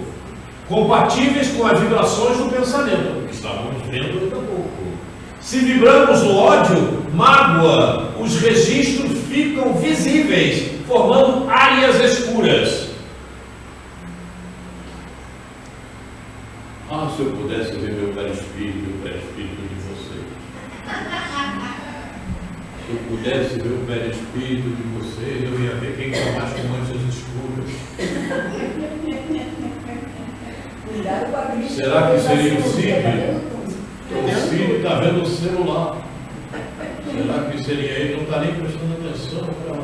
compatíveis com as vibrações do pensamento, o que estávamos vendo ainda há pouco. Se vibramos no ódio, mágoa, os registros ficam visíveis, formando áreas escuras. Ah, se eu pudesse ver meu perispírito e o perispírito de você. Se eu pudesse ver o perispírito de vocês, eu ia ver quem está mais com manchas escuras. Será que seria o Cid? O Cid está vendo o celular. Será que seria ele? Não está nem prestando atenção para...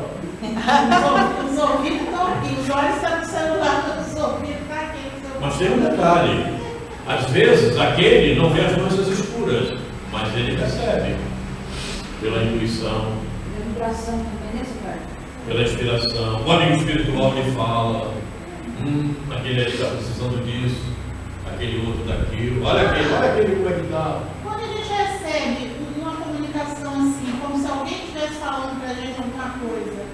Os ouvidos estão aqui, os olhos estão no celular, os ouvidos estão aqui no celular. Mas tem um detalhe. Às vezes aquele não vê as manchas escuras, mas ele recebe. Pela intuição, pela inspiração. O amigo espiritual lhe fala: aquele ali está precisando disso, aquele outro daquilo. Olha aquele como é que está. Quando a gente recebe uma comunicação assim, como se alguém estivesse falando para a gente alguma coisa,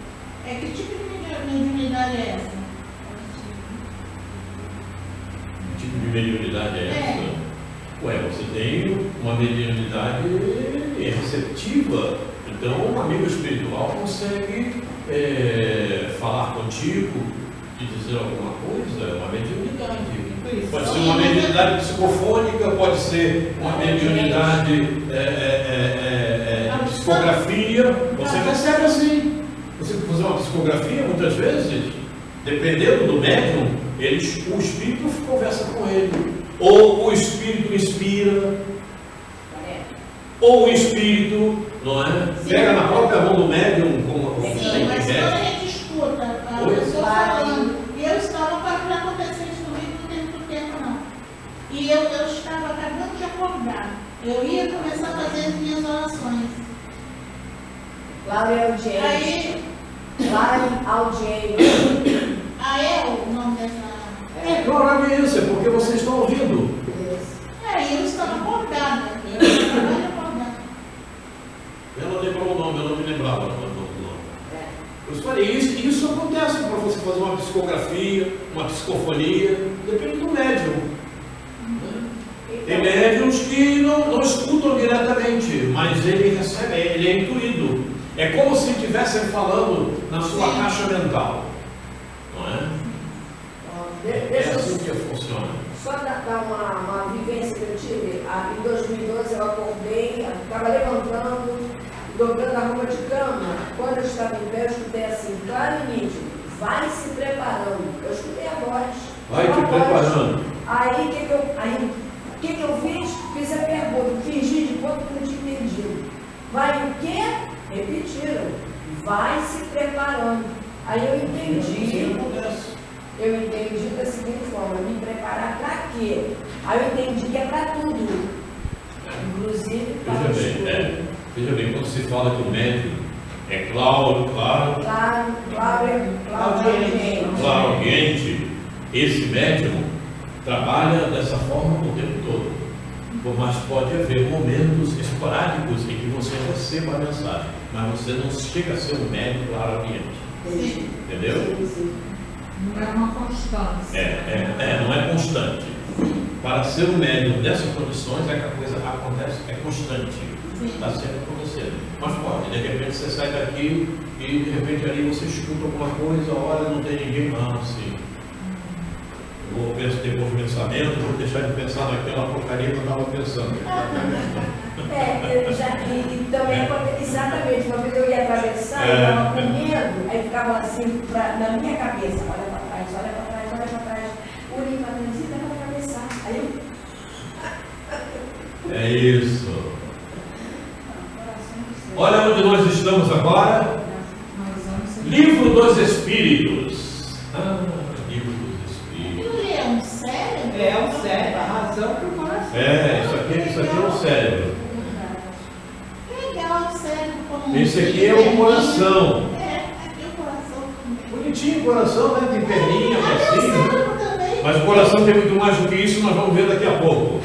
que tipo de mediunidade é essa? Que tipo de mediunidade é essa? Você tem uma mediunidade receptiva, então um amigo espiritual consegue falar contigo e dizer alguma coisa, uma mediunidade. Pode ser uma mediunidade psicofônica, pode ser uma mediunidade de psicografia. Você recebe assim. Você fazer uma psicografia, muitas vezes, dependendo do médium, o espírito conversa com ele. Ou o espírito inspira, ou o espírito, não é? Pega na própria mão do médium, como sim, mas quando a gente escuta a pessoa falando, e eu estava para acontecer isso comigo não tem muito tempo não. E eu estava acabando de acordar. Eu ia começar a fazer as minhas orações. Lá em audiência. Ah, é o nome dessa... claro, porque vocês estão ouvindo. Eu estava acordada. Eu estava acordada. Ela lembrou o nome, eu não me lembrava do nome. Eu falei, isso acontece para você fazer uma psicografia, uma psicofonia, depende do médium. Tem médiums que não escutam diretamente, mas ele recebe, ele é intuído. É como se estivessem falando na sua caixa mental. Não é? É assim que funciona. Só dar uma vivência que eu tive. Em 2012 eu acordei, estava levantando, dobrando a roupa de cama. Quando eu estava em pé, eu escutei assim, claro e nítido, vai se preparando. Eu escutei a voz. Vai te preparando. Aí o que eu fiz? Fiz a pergunta, fingi de conta que não tinha entendido. Vai o quê? Repetiram. Vai se preparando. Aí eu entendi. Eu entendi da seguinte forma, me preparar para quê? Aí eu entendi que é para tudo. Inclusive para o estudo. Veja bem, quando se fala que o médium é claro, claro-audiente, esse médium trabalha dessa forma o tempo todo. Mas pode haver momentos esporádicos em que você receba a mensagem, mas você não chega a ser um médium claro-audiente. Entendeu? Não é uma constância. Não é constante. Para ser um médium dessas condições é que a coisa acontece, é constante. Está sempre com você. Mas pode, de repente você sai daqui e de repente ali você escuta alguma coisa, olha, não tem ninguém. Sim. Vou ter bons pensamentos, vou deixar de pensar naquela porcaria que eu estava pensando. E também exatamente, uma vez eu ia atravessar, eu estava com medo, aí ficava assim na minha cabeça, olha para trás, olha para trás, olha para trás, olhei para trás e dá para atravessar. Aí eu... É isso. Olha onde nós estamos agora. Livro dos Espíritos. Livro dos Espíritos. Ele é um cérebro? É o cérebro, a razão para o coração. Isso aqui é o cérebro. Legal, o cérebro. Como Esse aqui é o coração. Aqui é o coração também. Bonitinho o coração, né? Tem perninha, bracinho. O cérebro também. Mas o coração tem muito mais do que isso, nós vamos ver daqui a pouco.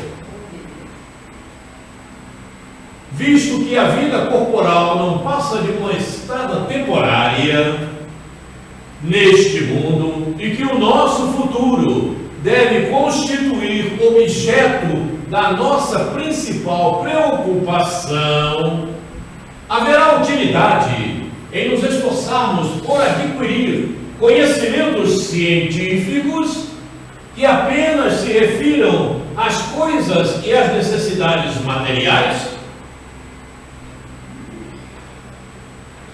Visto que a vida corporal não passa de uma estada temporária neste mundo e que o nosso futuro deve constituir objeto da nossa principal preocupação, haverá utilidade em nos esforçarmos por adquirir conhecimentos científicos que apenas se refiram às coisas e às necessidades materiais.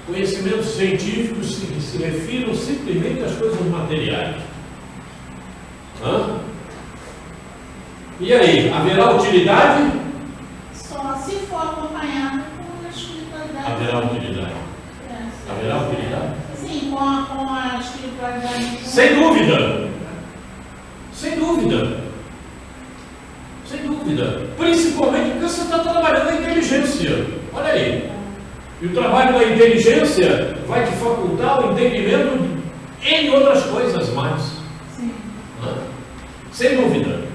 Conhecimentos científicos que se refiram simplesmente às coisas materiais. E aí, haverá utilidade? Só se for acompanhado com a espiritualidade. Haverá utilidade. Haverá utilidade? Sim, com a espiritualidade. Sem dúvida. Sem dúvida. Sem dúvida. Principalmente porque você está trabalhando a inteligência. Olha aí. E o trabalho da inteligência vai te facultar o entendimento de N outras coisas mais. Sim. Sem dúvida.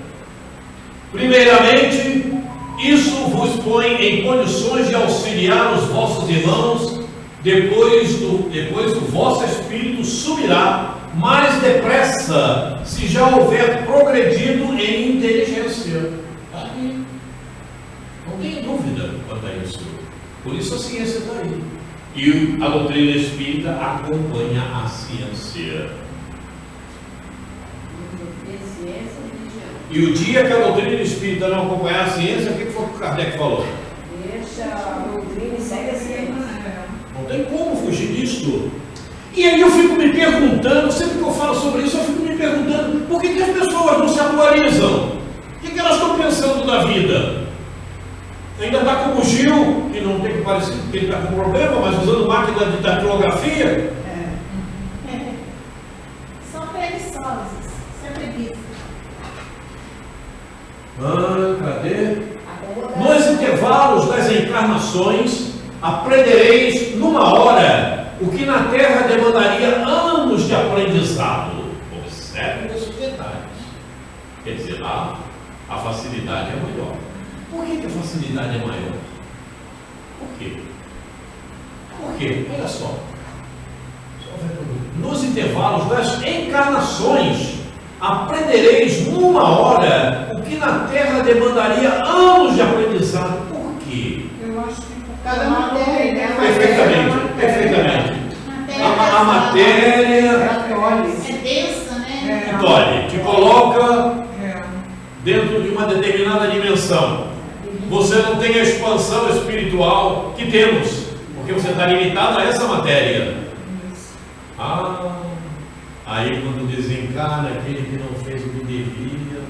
Primeiramente, isso vos põe em condições de auxiliar os vossos irmãos, depois o vosso espírito subirá mais depressa, se já houver progredido em inteligência. Não tem dúvida quanto a isso. Por isso a ciência está aí. E a doutrina espírita acompanha a ciência. E o dia que a doutrina espírita não acompanhar a ciência, o que foi que o Kardec falou? Deixa a doutrina e segue a ciência. Não tem como fugir disso. E aí eu fico me perguntando, sempre que eu falo sobre isso, eu fico me perguntando, por que as pessoas não se atualizam? O que elas estão pensando da vida? Ainda está como o Gil, que não tem que parecer que ele está com problema, mas usando máquina de datilografia. São preguiçosos, isso é preguiça. Cadê? Nos intervalos das encarnações, aprendereis numa hora o que na Terra demandaria anos de aprendizado. Observe esses detalhes. Quer dizer, lá a facilidade é maior. Por que a facilidade é maior? Por quê? Por quê? Olha só. Nos intervalos das encarnações, aprendereis numa hora o que na Terra demandaria anos de aprendizado. Por quê? Eu acho que por cada matéria, né? Perfeitamente. A matéria É densa, né? te coloca dentro de uma determinada dimensão. Você não tem a expansão espiritual que temos, porque você está limitado a essa matéria. Aí quando desencarna aquele que não fez o que devia, né?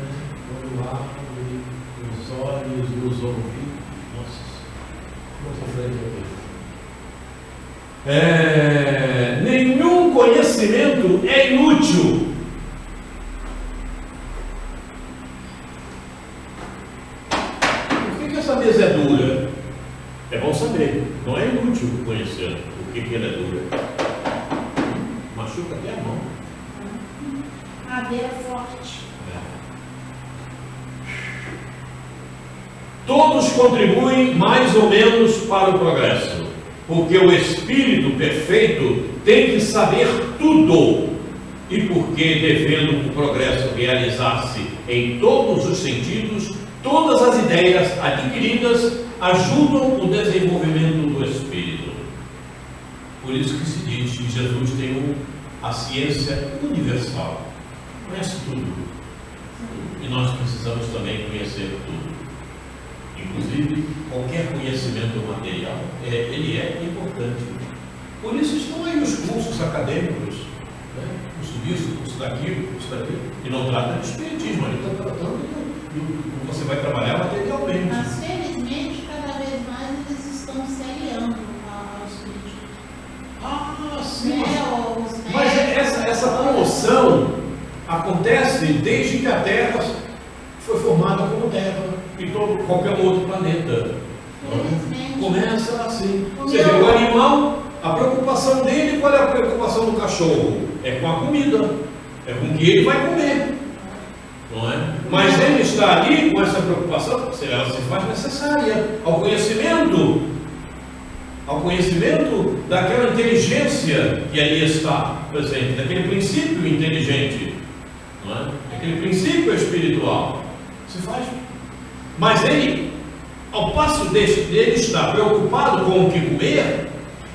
abre os olhos e os ouvidos. Nossa, muito frente aqui. Nenhum conhecimento é inútil. Por que essa mesa é dura? É bom saber. Não é inútil conhecer o que ela é dura. Machuca até a mão. Madeira forte. Todos contribuem mais ou menos para o progresso, porque o espírito perfeito tem que saber tudo, e porque, devendo o progresso realizar-se em todos os sentidos, todas as ideias adquiridas ajudam o desenvolvimento do espírito. Por isso que se diz que Jesus tem a ciência universal, conhece tudo, e nós precisamos também conhecer tudo. Inclusive, qualquer conhecimento material, ele é importante. Por isso estão aí os cursos acadêmicos, né? Curso disso, curso daquilo, e não trata de espiritismo, ele está tratando do que você vai trabalhar materialmente. Mas, felizmente, cada vez mais eles estão se aliando ao espiritismo. Ah, sim. Mas essa promoção acontece desde que a Terra foi formada como Terra. E qualquer outro planeta. Começa assim. Você vê o animal, a preocupação dele, qual é a preocupação do cachorro? É com a comida, é com o que ele vai comer, não é? Mas ele está ali com essa preocupação, ela se faz necessária ao conhecimento daquela inteligência que ali está presente, daquele princípio inteligente, não é? Daquele princípio espiritual. Se faz. Mas ele, ao passo dele estar preocupado com o que comer,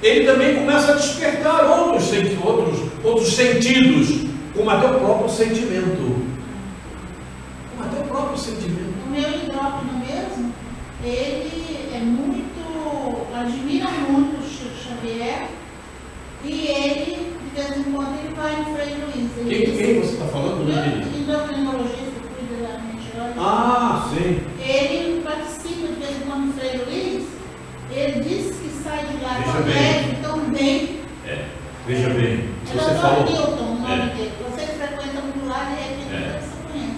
ele também começa a despertar outros sentidos, como até o próprio sentimento. O meu hidrópico mesmo, ele admira muito o Chico Xavier, e ele, de vez em quando, ele vai no Frei Luiz. Quem você está falando? O endocrinologista que cuida da mente. Ah, sim. Ele participa de vez em quando no Frei Luiz. Ele disse que sai de lá Veja com bem. tão bem. Veja bem. É Você Dr. falou. Newton, o nome dele. Você que frequenta muito lá, você conhece.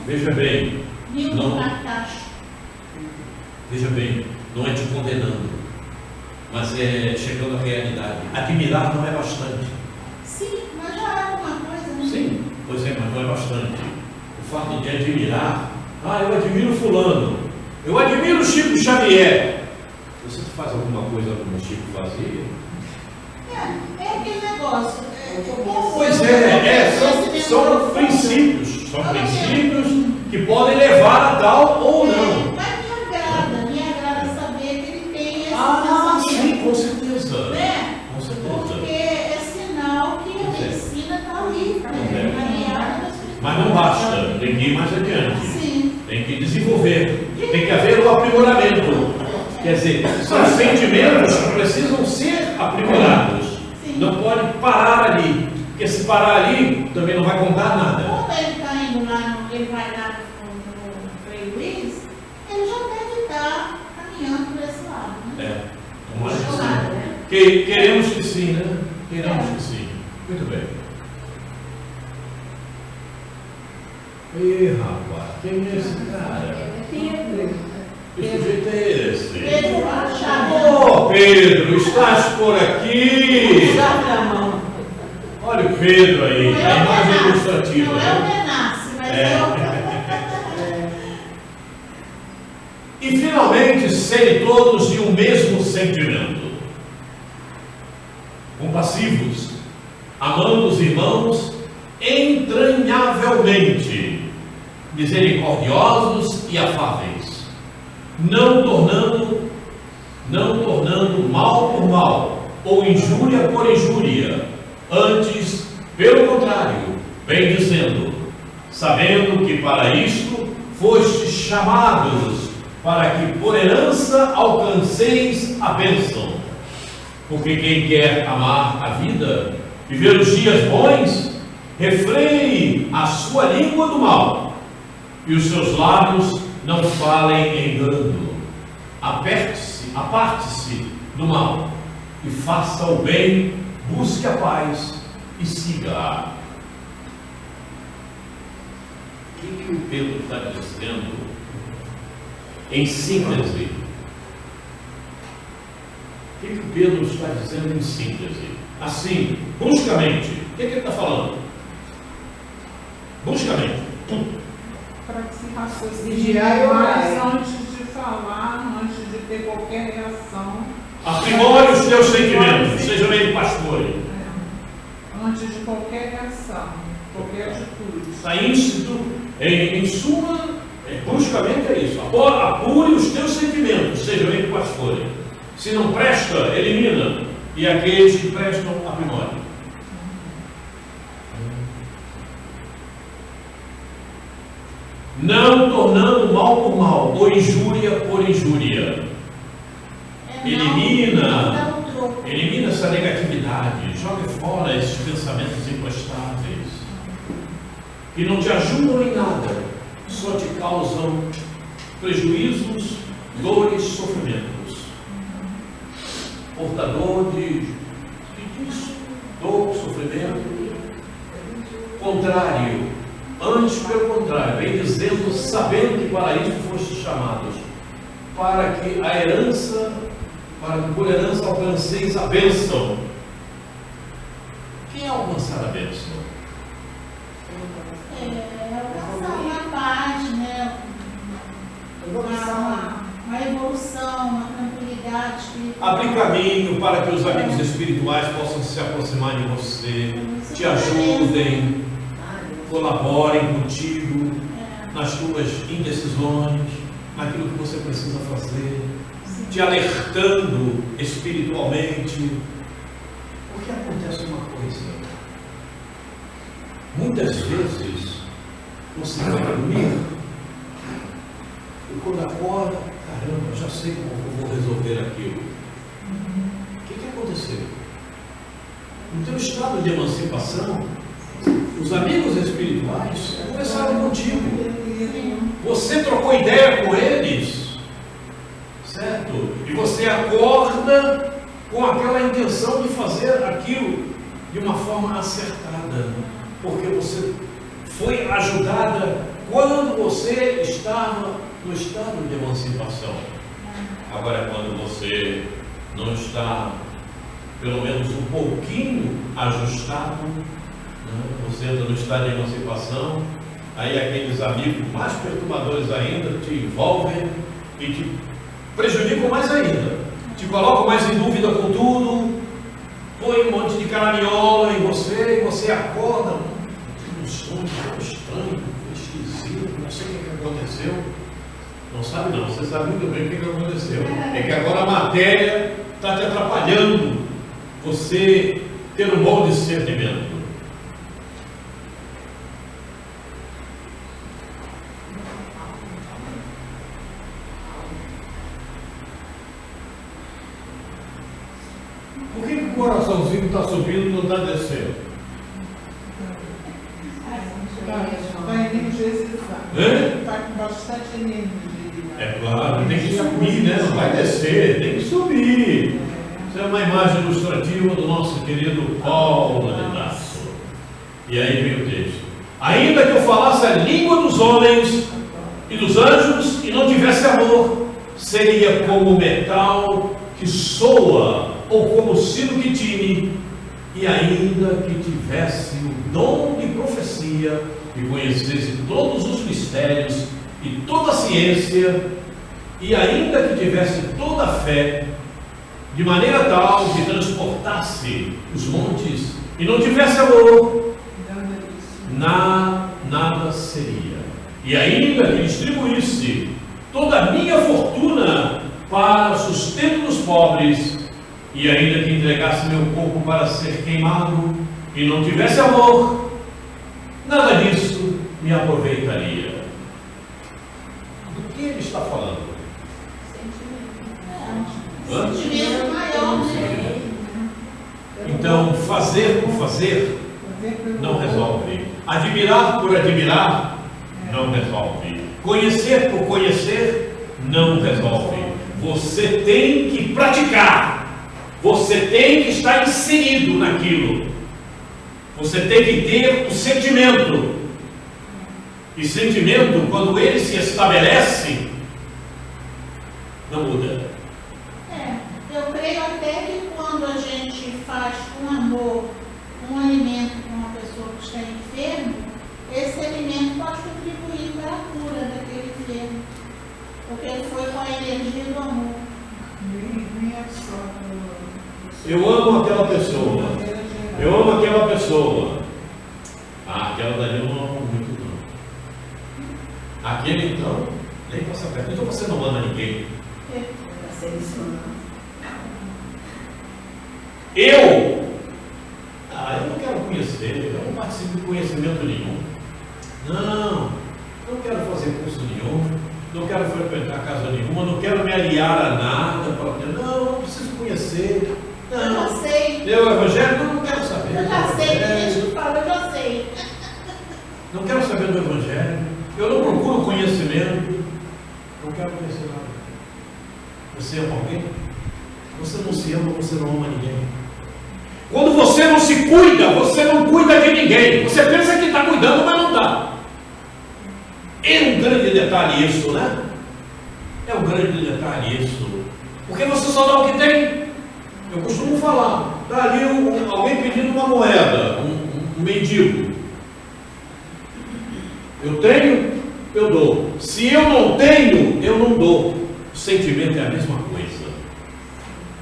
Veja bem. Newton Cartacho. Veja bem. Não é te condenando, mas é chegando à realidade. Admirar não é bastante. Sim, mas já é alguma coisa, né? Sim, pois é, mas não é bastante. O fato de admirar. Eu admiro fulano. Eu admiro Chico Xavier. Você faz alguma coisa como o Chico fazia? É aquele negócio. Pois são princípios. São princípios que podem levar a tal ou não. Mas me agrada saber que ele tem esse pensamento. Sim, com certeza. Né? Com certeza. Porque é sinal que a medicina está ali, aliada das pessoas. Mas não basta, tem que ir mais adiante. Sim. Tem que desenvolver. Tem que haver o aprimoramento. Quer dizer, são sentimentos que precisam ser aprimorados. Sim. Não pode parar ali. Porque se parar ali, também não vai contar nada. Quando ele está indo lá, ele vai lá no Frei Luiz, ele já deve estar caminhando por esse lado. Né? Tomara que sim. Queremos que sim, né? Queremos que sim. Muito bem. Ih, rapaz, quem é esse cara? Que sujeito é esse? Pedro Machado. Pedro, estás por aqui? Olha o Pedro aí, a imagem ilustrativa. Não é o Benassi, mas é o... E finalmente serem todos de um mesmo sentimento, compassivos, amando os irmãos entranhavelmente, misericordiosos e afáveis, não tornando mal por mal ou injúria por injúria, antes, pelo contrário, bem dizendo, sabendo que para isto fostes chamados, para que por herança alcanceis a bênção. Porque quem quer amar a vida, viver os dias bons, refreie a sua língua do mal, e os seus lábios não falem engano. Aparte-se do mal e faça o bem, busque a paz e siga-a. O que o Pedro está dizendo em síntese? O que o Pedro está dizendo em síntese? Assim, bruscamente, o que ele está falando? Bruscamente. Para que se raciocine Vigiar e orar. mais antes de falar, antes de ter qualquer reação. Aprimore os teus sentimentos, sejam eles pastores. Antes de qualquer reação, qualquer atitude. Está íncito, em suma, bruscamente é isso. Apure os teus sentimentos, sejam eles pastores. Se não presta, elimina. E aqueles que prestam, aprimore. Não tornando mal por mal, ou injúria por injúria. Elimina essa negatividade, joga fora esses pensamentos imprestáveis, que não te ajudam em nada, só te causam prejuízos, dores, sofrimentos. Portador de dor, sofrimento, contrário. Antes, pelo contrário, vem dizendo, sabendo que para isso fostes chamados, para que a herança, para que por herança alcanceis a bênção. Quem é alcançar a bênção? Alcançar uma paz, né? Uma evolução, uma tranquilidade espiritual. Abrir caminho para que os amigos espirituais possam se aproximar de você, te ajudem, colaborem contigo nas tuas indecisões, naquilo que você precisa fazer, te alertando espiritualmente. Porque acontece uma coisa: muitas vezes você vai dormir e quando acorda, caramba, já sei como eu vou resolver aquilo. O que aconteceu? No teu estado de emancipação, os amigos espirituais conversaram contigo. Você trocou ideia com eles, certo? E você acorda com aquela intenção de fazer aquilo de uma forma acertada, porque você foi ajudada quando você estava no estado de emancipação. Agora, quando você não está, pelo menos um pouquinho ajustado, você entra no estado de emancipação, aí aqueles amigos mais perturbadores ainda te envolvem e te prejudicam mais ainda, te colocam mais em dúvida com tudo, põe um monte de caraminhola em você e você acorda, um som estranho, esquisito, não sei o que aconteceu. Não sabe não, você sabe muito bem o que aconteceu. É que agora a matéria está te atrapalhando você ter um bom discernimento. Por que o coraçãozinho está subindo e não está descendo? Vai energizar. Está com bastante energia. É claro, tem que subir, né? Não vai descer, tem que subir. Isso é uma imagem ilustrativa do nosso querido Paulo de Tarso. E aí vem o texto: ainda que eu falasse a língua dos homens e dos anjos e não tivesse amor, seria como metal que soa ou como sino que tine, e ainda que tivesse o dom de profecia e conhecesse todos os mistérios e toda a ciência, e ainda que tivesse toda a fé, de maneira tal que transportasse os montes e não tivesse amor, nada seria. E ainda que distribuísse toda a minha fortuna para o sustento dos pobres, e ainda que entregasse meu corpo para ser queimado e não tivesse amor, nada disso me aproveitaria. Do que ele está falando? Sentimento maior, né? Então, fazer por fazer não resolve. Admirar por admirar não resolve. Conhecer por conhecer não resolve. Você tem que praticar. Você tem que estar inserido naquilo. Você tem que ter o sentimento. E sentimento, quando ele se estabelece, não muda. Eu creio até que quando a gente faz com amor um alimento para uma pessoa que está enferma, esse alimento pode contribuir para a cura daquele enfermo. Porque ele foi com a energia do amor. Eu amo aquela pessoa. Eu amo aquela pessoa. Aquela dali eu não amo muito, não. Aquele então, nem passa perto. Então você não ama ninguém. Eu não quero conhecer, eu não participo de conhecimento nenhum. Não quero fazer curso nenhum, não quero frequentar casa nenhuma, não quero me aliar a nada. Não preciso conhecer. Eu já sei. Eu, evangelho, não quero saber. Eu já sei, deixa eu falar, eu já sei. Não quero saber do evangelho, eu não procuro conhecimento, não quero conhecer nada. Você ama alguém? Você não se ama, você não ama ninguém. Quando você não se cuida, você não cuida de ninguém. Você pensa que está cuidando, mas não está. É um grande detalhe isso, né? É um grande detalhe isso. Porque você só dá o que tem. Eu costumo falar, está ali alguém pedindo uma moeda, um mendigo. Eu tenho, eu dou. Se eu não tenho, eu não dou. O sentimento é a mesma coisa.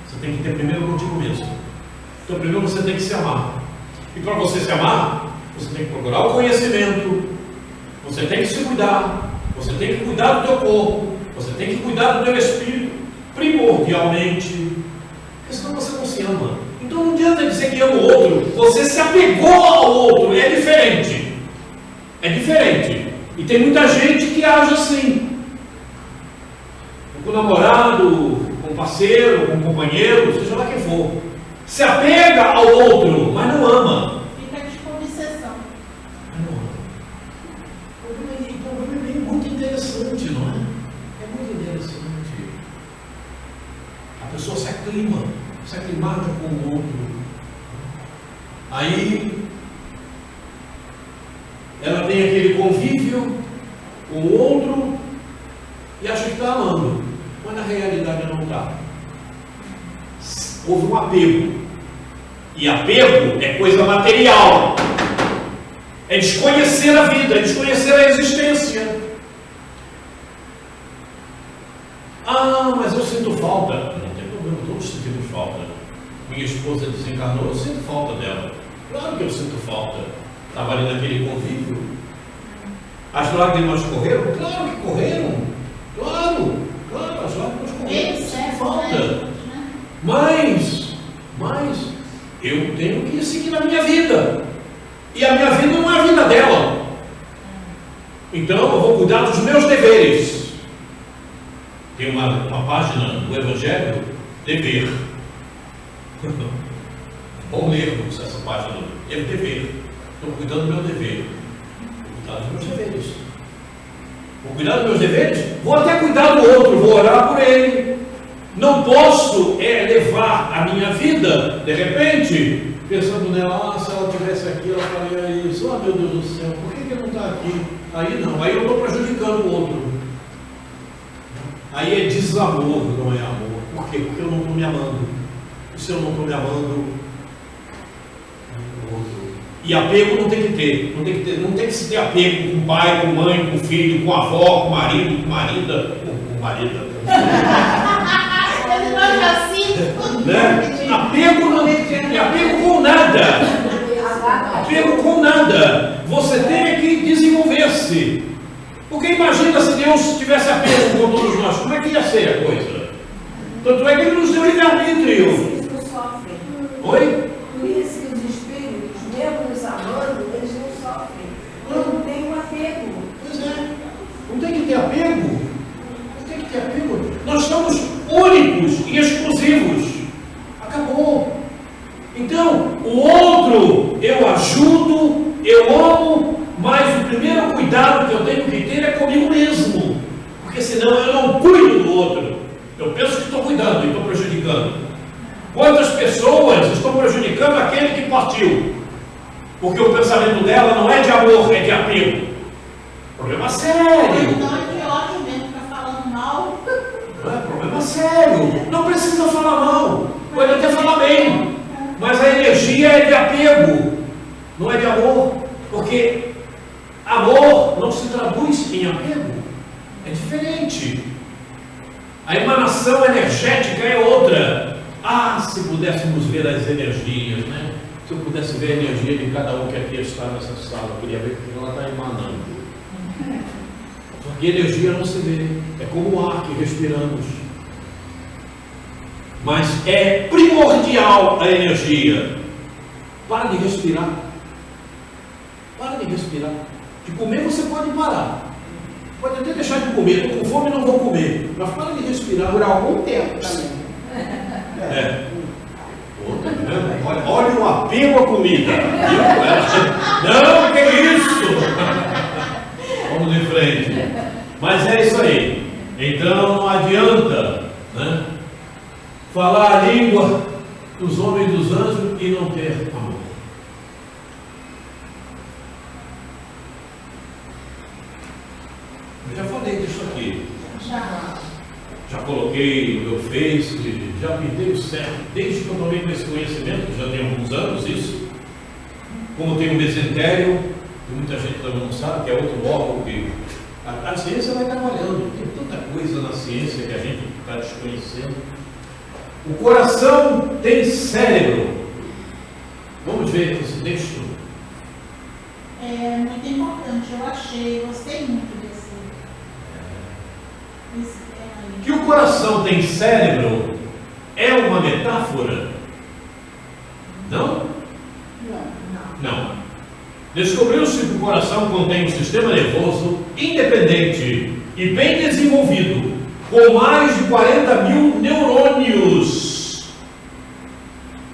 Você tem que ter primeiro contigo mesmo. Então primeiro você tem que se amar. E para você se amar, você tem que procurar o conhecimento. Você tem que se cuidar. Você tem que cuidar do teu corpo. Você tem que cuidar do teu espírito. Primordialmente. Porque senão você não se ama. Então não adianta dizer que ama o outro. Você se apegou ao outro. É diferente. É diferente. E tem muita gente que age assim. Com o namorado, com o parceiro, com o companheiro, seja lá quem for. Se apega ao outro, mas não ama. Fica de obsessão. Mas não ama. O problema é muito interessante, não é? É muito interessante. A pessoa se aclimata com o outro. Aí ela tem aquele convívio com o outro e acha que está amando, mas na realidade não está. Houve um apego. E apego é coisa material. É desconhecer a vida, é desconhecer a existência. Mas eu sinto falta. Não tem problema, todos sentimos falta. Minha esposa desencarnou, eu sinto falta dela. Claro que eu sinto falta. Estava ali naquele convívio. As lágrimas correram? Claro que correram. Claro, as lágrimas correram. Sinto falta. Mas eu tenho que seguir a minha vida. E a minha vida não é a vida dela. Então eu vou cuidar dos meus deveres. Tem uma página do Evangelho, dever. Vamos ler essa página. É dever. Estou cuidando do meu dever. Vou cuidar dos meus deveres. Vou cuidar dos meus deveres? Vou até cuidar do outro, vou orar por ele. Não posso levar a minha vida, de repente, pensando nela, se ela estivesse aqui, ela faria isso. Meu Deus do céu, por que ele não está aqui? Aí não, aí eu estou prejudicando o outro. Aí é desamor, não é amor. Por quê? Porque eu não estou me amando. E se eu não estou me amando, o outro. E apego não tem que ter. Não tem que se ter apego com pai, com mãe, com filho, com avó, com marido, com marida, com marida. Né? Apego não é apego com nada. Apego com nada. Você tem que desenvolver-se. Porque imagina se Deus tivesse apego com todos nós, como é que ia ser a coisa? Tanto é que Ele nos deu livre-arbítrio. Eles não sofrem. Oi? Por isso que os espíritos, mesmo nos amando, eles não sofrem. Não tem um apego. Pois é. Não tem que ter apego. Nós somos únicos e exclusivos. Acabou. Então, o outro eu ajudo, eu amo, mas o primeiro cuidado que eu tenho que amor, é de apego. Problema sério. Então é de ódio mesmo, fica falando mal. Não é problema sério. Não precisa falar mal. Pode até falar bem. Mas a energia é de apego, não é de amor. Porque amor não se traduz em apego. É diferente. A emanação energética é outra. Ah, se pudéssemos ver as energias, né? Se eu pudesse ver a energia de cada um que aqui está nessa sala, eu queria ver o que ela está emanando. Porque energia não se vê, é como o ar que respiramos. Mas é primordial a energia. Para de respirar. Para de respirar. De comer você pode parar. Pode até deixar de comer. Estou com fome e não vou comer. Mas para de respirar. Por algum tempo também. É. Olha o apego à comida. Não, que isso? Vamos em frente. Mas é isso aí. Então não adianta, né, falar a língua dos homens e dos anjos e não ter amor. Eu já falei disso aqui. Já coloquei no meu Face, já pintei o certo, desde que eu tomei esse conhecimento, que já tem alguns anos isso. Como tem o mesentério, que muita gente também não sabe, que é outro órgão que a ciência vai trabalhando. Tem tanta coisa na ciência que a gente está desconhecendo. O coração tem cérebro. Vamos ver esse texto. É muito importante, eu achei, gostei muito desse tema aí. Que o coração tem cérebro é uma metáfora? Não? Não. Descobriu-se que o coração contém um sistema nervoso independente e bem desenvolvido, com mais de 40 mil neurônios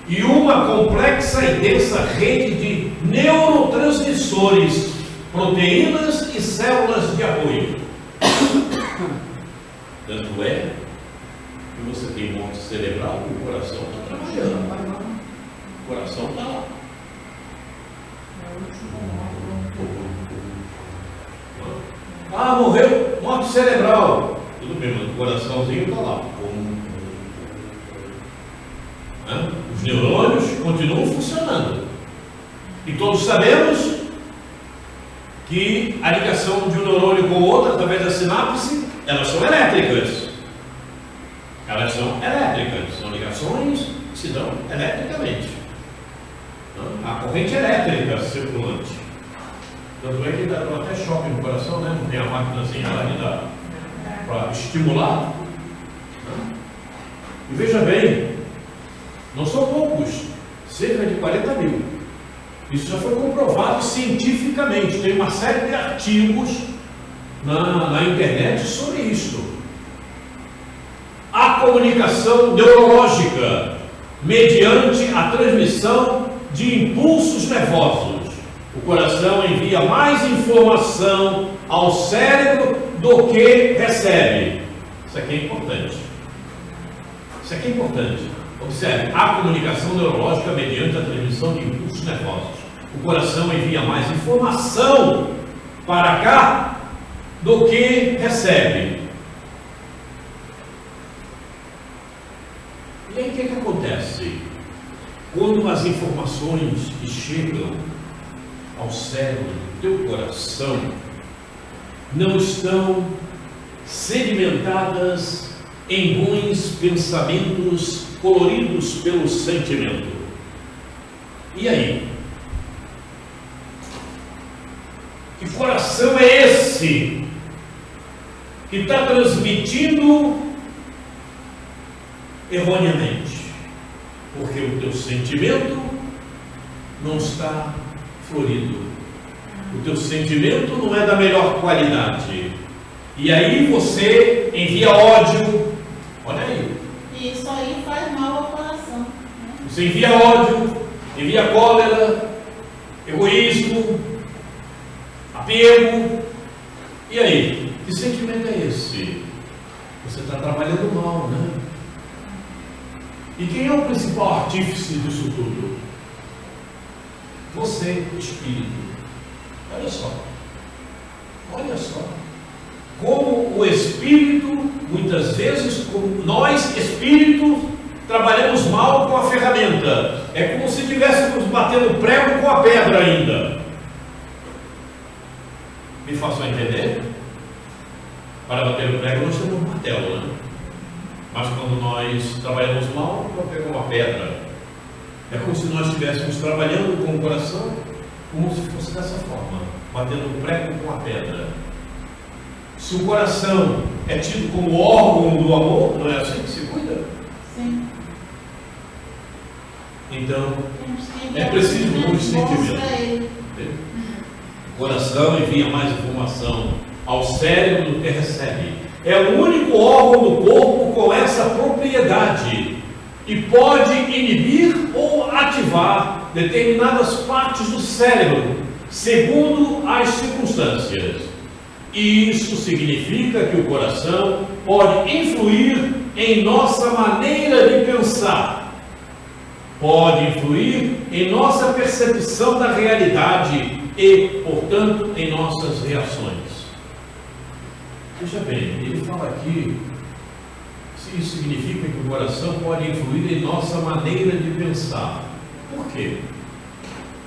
e uma complexa e densa rede de neurotransmissores, proteínas e células de apoio. Tanto é que você tem morte cerebral e o coração está trabalhando. O coração está lá. Ah, morreu, morte cerebral. Tudo bem, mas o coraçãozinho está lá. Os neurônios continuam funcionando. E todos sabemos que a ligação de um neurônio com o outro, através da sinapse, elas são elétricas. Elas são elétricas. São ligações que se dão eletricamente. A corrente elétrica circulante. Tanto é que dá até choque no coração, né? Não tem a máquinazinha lá de dar para estimular. E veja bem, não são poucos, cerca de 40 mil. Isso já foi comprovado cientificamente. Tem uma série de artigos na internet sobre isso. A comunicação neurológica mediante a transmissão de impulsos nervosos. O coração envia mais informação ao cérebro do que recebe. Isso aqui é importante. Isso aqui é importante. Observe, a comunicação neurológica mediante a transmissão de impulsos nervosos. O coração envia mais informação para cá do que recebe. E aí o que acontece? Quando as informações que chegam ao cérebro do teu coração não estão sedimentadas em bons pensamentos coloridos pelo sentimento. E aí? Que coração é esse que está transmitindo erroneamente? Porque o teu sentimento não está florido. O teu sentimento não é da melhor qualidade. E aí você envia ódio. Olha aí. E isso aí faz mal ao coração, né? Você envia ódio, envia cólera, egoísmo, apego. E aí? Que sentimento é esse? Você está trabalhando mal, né? E quem é o principal artífice disso tudo? Você, espírito. Olha espírito, muitas vezes, como nós, espíritos, trabalhamos mal com a ferramenta. É como se estivéssemos batendo prego com a pedra ainda. Me façam entender? Para bater o prego nós temos um martelo, né? Mas quando nós trabalhamos mal, nós pegamos uma pedra. É como se nós estivéssemos trabalhando com o coração, como se fosse dessa forma, batendo o prego com a pedra. Se o coração é tido como órgão do amor, não é assim que se cuida? Sim. Então, é preciso um sentimento. O coração envia mais informação ao cérebro do que recebe. É o único órgão do corpo com essa propriedade e pode inibir ou ativar determinadas partes do cérebro, segundo as circunstâncias. E isso significa que o coração pode influir em nossa maneira de pensar, pode influir em nossa percepção da realidade e, portanto, em nossas reações. Veja bem, ele fala aqui, se isso significa que o coração pode influir em nossa maneira de pensar. Por quê?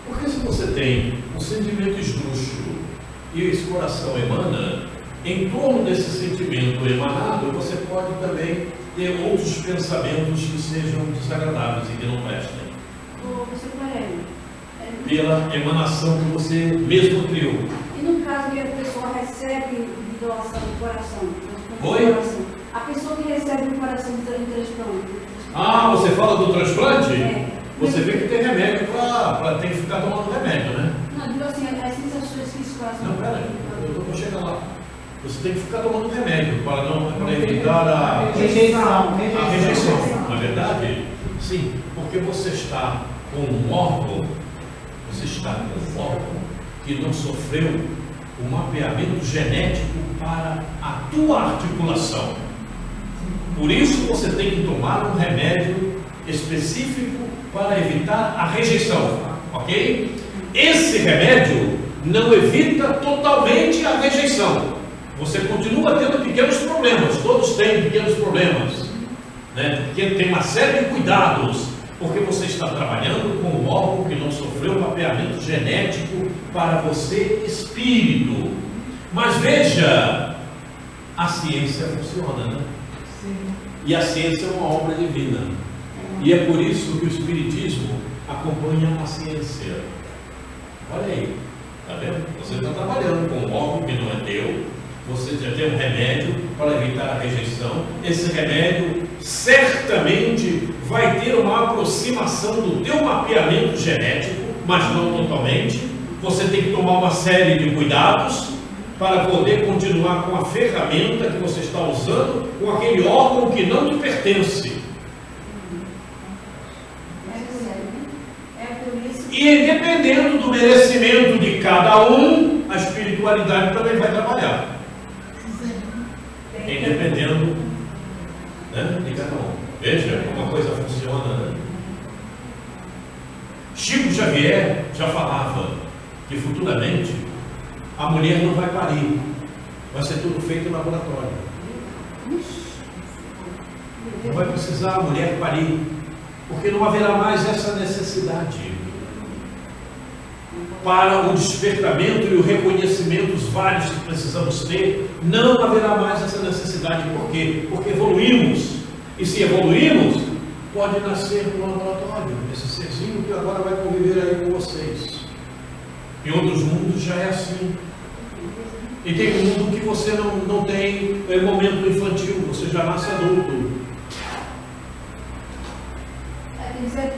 Porque se você tem um sentimento esdrúxulo e esse coração emana, em torno desse sentimento emanado, você pode também ter outros pensamentos que sejam desagradáveis e que não prestem. Pela emanação que você mesmo criou. E no caso que a pessoa recebe doação do coração? Oi? A pessoa que recebe o coração de transplante. Ah, você fala do transplante? É. Você vê que tem remédio para tem que ficar tomando remédio, né? Não, digo assim, as sensações que esse coração. Não, pera aí, eu estou chegando lá. Você tem que ficar tomando remédio para evitar a Rejeição. não é verdade? Sim, porque você está com um órgão, que não sofreu o mapeamento genético para a tua articulação. Por isso você tem que tomar um remédio específico para evitar a rejeição, ok? Esse remédio não evita totalmente a rejeição. Você continua tendo pequenos problemas, todos têm pequenos problemas, né? Porque tem uma série de cuidados, porque você está trabalhando com um órgão que não sofreu mapeamento genético para você, espírito. Mas veja, a ciência funciona, né? Sim. E a ciência é uma obra divina. E é por isso que o espiritismo acompanha a ciência. Olha aí, tá vendo? Você está trabalhando com um órgão que não é teu, você já tem um remédio para evitar a rejeição. Esse remédio certamente vai ter uma aproximação do teu mapeamento genético, mas não totalmente. Você tem que tomar uma série de cuidados para poder continuar com a ferramenta que você está usando, com aquele órgão que não te pertence. E dependendo do merecimento de cada um, a espiritualidade também vai trabalhar. E dependendo, né, de cada um. Veja como a coisa funciona, né? Chico Xavier já falava que futuramente a mulher não vai parir, vai ser tudo feito em laboratório. Não vai precisar a mulher parir, porque não haverá mais essa necessidade. Para o despertamento e o reconhecimento dos vários que precisamos ter, não haverá mais essa necessidade. Por quê? Porque evoluímos. E se evoluímos, pode nascer no laboratório esse serzinho que agora vai conviver aí com vocês. Em outros mundos já é assim. E tem um mundo que você não tem momento infantil, você já nasce adulto. Quer dizer,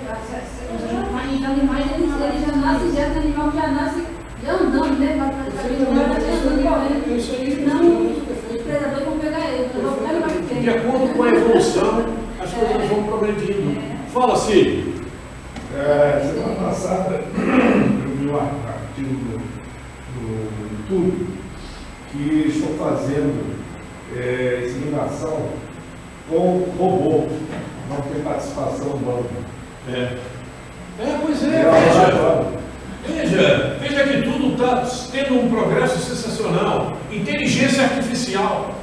os animais, eles já nascem, já tem animal que já nasce já andando, né? É isso aí. Não, os predadores vão pegar ele. De acordo com a evolução, as coisas vão progredindo. Fala, Cid. Semana passada eu vi um artigo do YouTube que estou fazendo inseminação com robô, não tem participação humana. Pois é, veja. Veja que tudo está tendo um progresso sensacional. Inteligência artificial.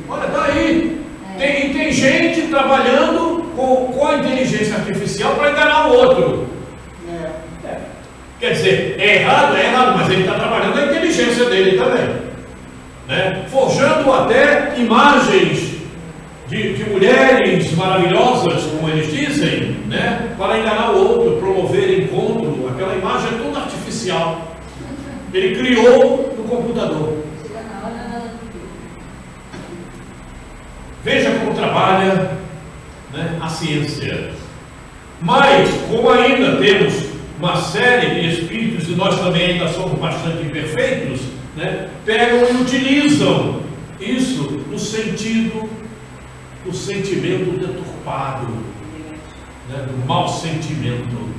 Olha, está aí. Tem gente trabalhando com a inteligência artificial para enganar o outro. Quer dizer, é errado, mas ele está trabalhando a inteligência dele também. Né? Forjando até imagens de mulheres maravilhosas, como eles dizem, né? Para enganar o outro, promover encontro, aquela imagem toda artificial. Ele criou no computador. Veja como trabalha, né, a ciência. Mas, como ainda temos uma série de espíritos e nós também ainda somos bastante imperfeitos, né, pegam e utilizam isso no sentido do sentimento deturpado, né, do mau sentimento.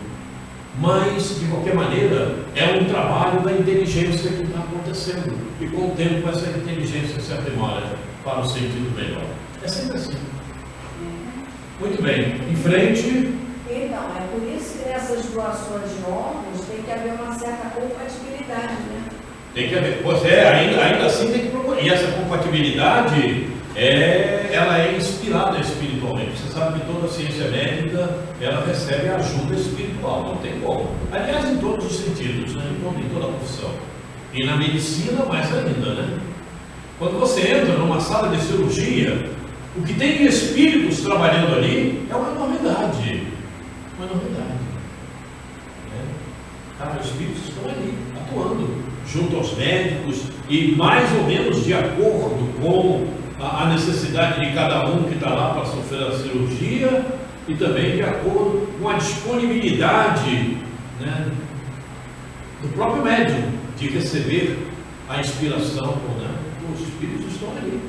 Mas, de qualquer maneira, é um trabalho da inteligência que está acontecendo. E com o tempo essa inteligência se aprimora para o sentido melhor. É sempre assim. Muito bem. Em frente. Então, é por isso que nessas doações de órgãos tem que haver uma certa compatibilidade, né? Tem que haver. Pois é, ainda assim tem que procurar. E essa compatibilidade, ela é inspirada espiritualmente. Você sabe que toda a ciência médica, ela recebe ajuda espiritual, não tem como. Aliás, em todos os sentidos, né? Em toda a profissão. E na medicina, mais ainda, né? Quando você entra numa sala de cirurgia, o que tem de espíritos trabalhando ali é uma enormidade. Uma enormidade. Cara, os espíritos estão ali, atuando, junto aos médicos, e mais ou menos de acordo com a necessidade de cada um que está lá para sofrer a cirurgia, e também de acordo com a disponibilidade, né, do próprio médium de receber a inspiração, né? Os espíritos estão ali.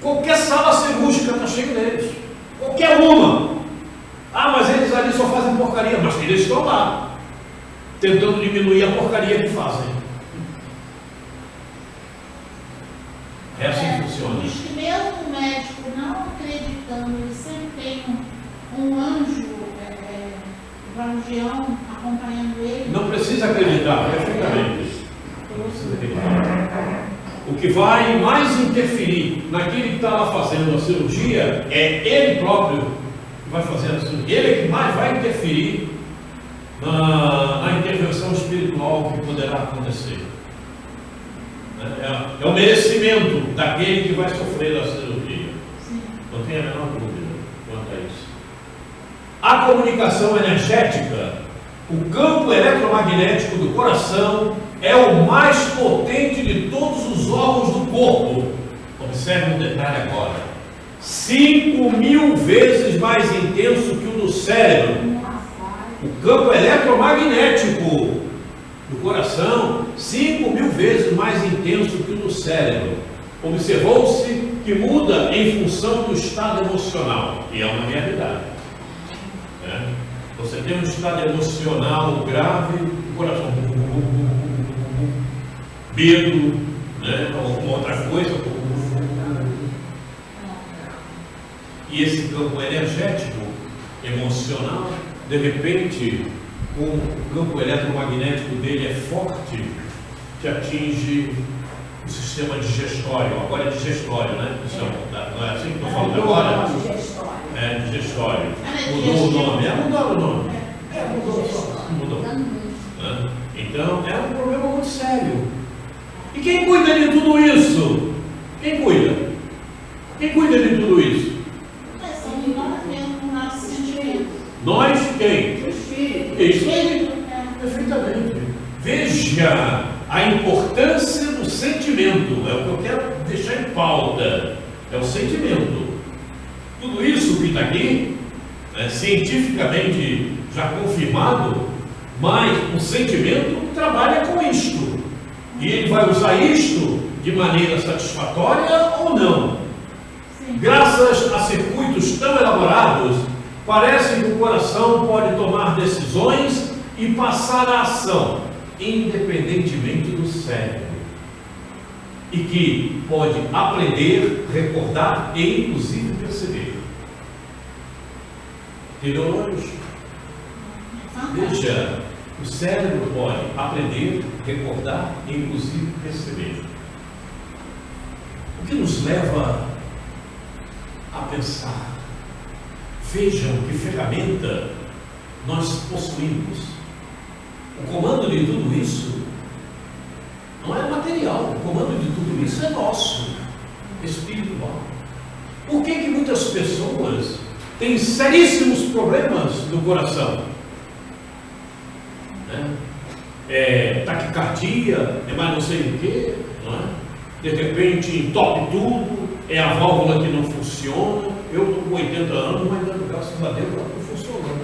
Qualquer sala cirúrgica está cheia deles. Qualquer uma. Ah, mas eles ali só fazem porcaria. Mas eles estão lá, tentando diminuir a porcaria que fazem. É assim que funciona. Diz que mesmo o médico não acreditando, ele sempre tem um anjo, guardião acompanhando ele. Não precisa acreditar, perfeitamente. Não precisa acreditar. O que vai mais interferir naquele que está lá fazendo a cirurgia é ele próprio que vai fazer a cirurgia. Ele é que mais vai interferir na intervenção espiritual que poderá acontecer. É o merecimento daquele que vai sofrer a cirurgia. Sim. Não tem a menor dúvida quanto a isso. A comunicação energética, o campo eletromagnético do coração, é o mais potente de todos os órgãos do corpo. Observe um detalhe agora: 5.000 vezes mais intenso que o do cérebro. O campo eletromagnético do coração, 5.000 vezes mais intenso que o do cérebro. Observou-se que muda em função do estado emocional, e é uma realidade. Você tem um estado emocional grave, o coração medo, né, ou alguma outra coisa. E esse campo energético, emocional, de repente, o campo eletromagnético dele é forte, que atinge o sistema digestório. Agora é digestório, né? Não é assim que estou falando agora? É digestório. Mudou o nome. Mudou o nome. Mudou. Então, é um problema muito sério. E quem cuida de tudo isso? Quem cuida? Quem cuida de tudo isso? São nós mesmos, o nosso sentimento. Nós quem? Espírito. Perfeitamente. Veja a importância do sentimento. É o que eu quero deixar em pauta. É o sentimento. Tudo isso que está aqui, cientificamente já confirmado, mas o sentimento trabalha com isto. E ele vai usar isto de maneira satisfatória ou não. Sim. Graças a circuitos tão elaborados, parece que o coração pode tomar decisões e passar a ação, independentemente do cérebro. E que pode aprender, recordar e inclusive perceber. Entendeu? Veja, O cérebro pode aprender, recordar e inclusive perceber. O que nos leva a pensar. Vejam que ferramenta nós possuímos. O comando de tudo isso não é material, o comando de tudo isso é nosso, espiritual. Por que muitas pessoas têm seríssimos problemas no coração? Taquicardia, mais não sei o que, não é? De repente entope tudo, é a válvula que não funciona. Eu estou com 80 anos, mas graças a Deus ela não funcionando.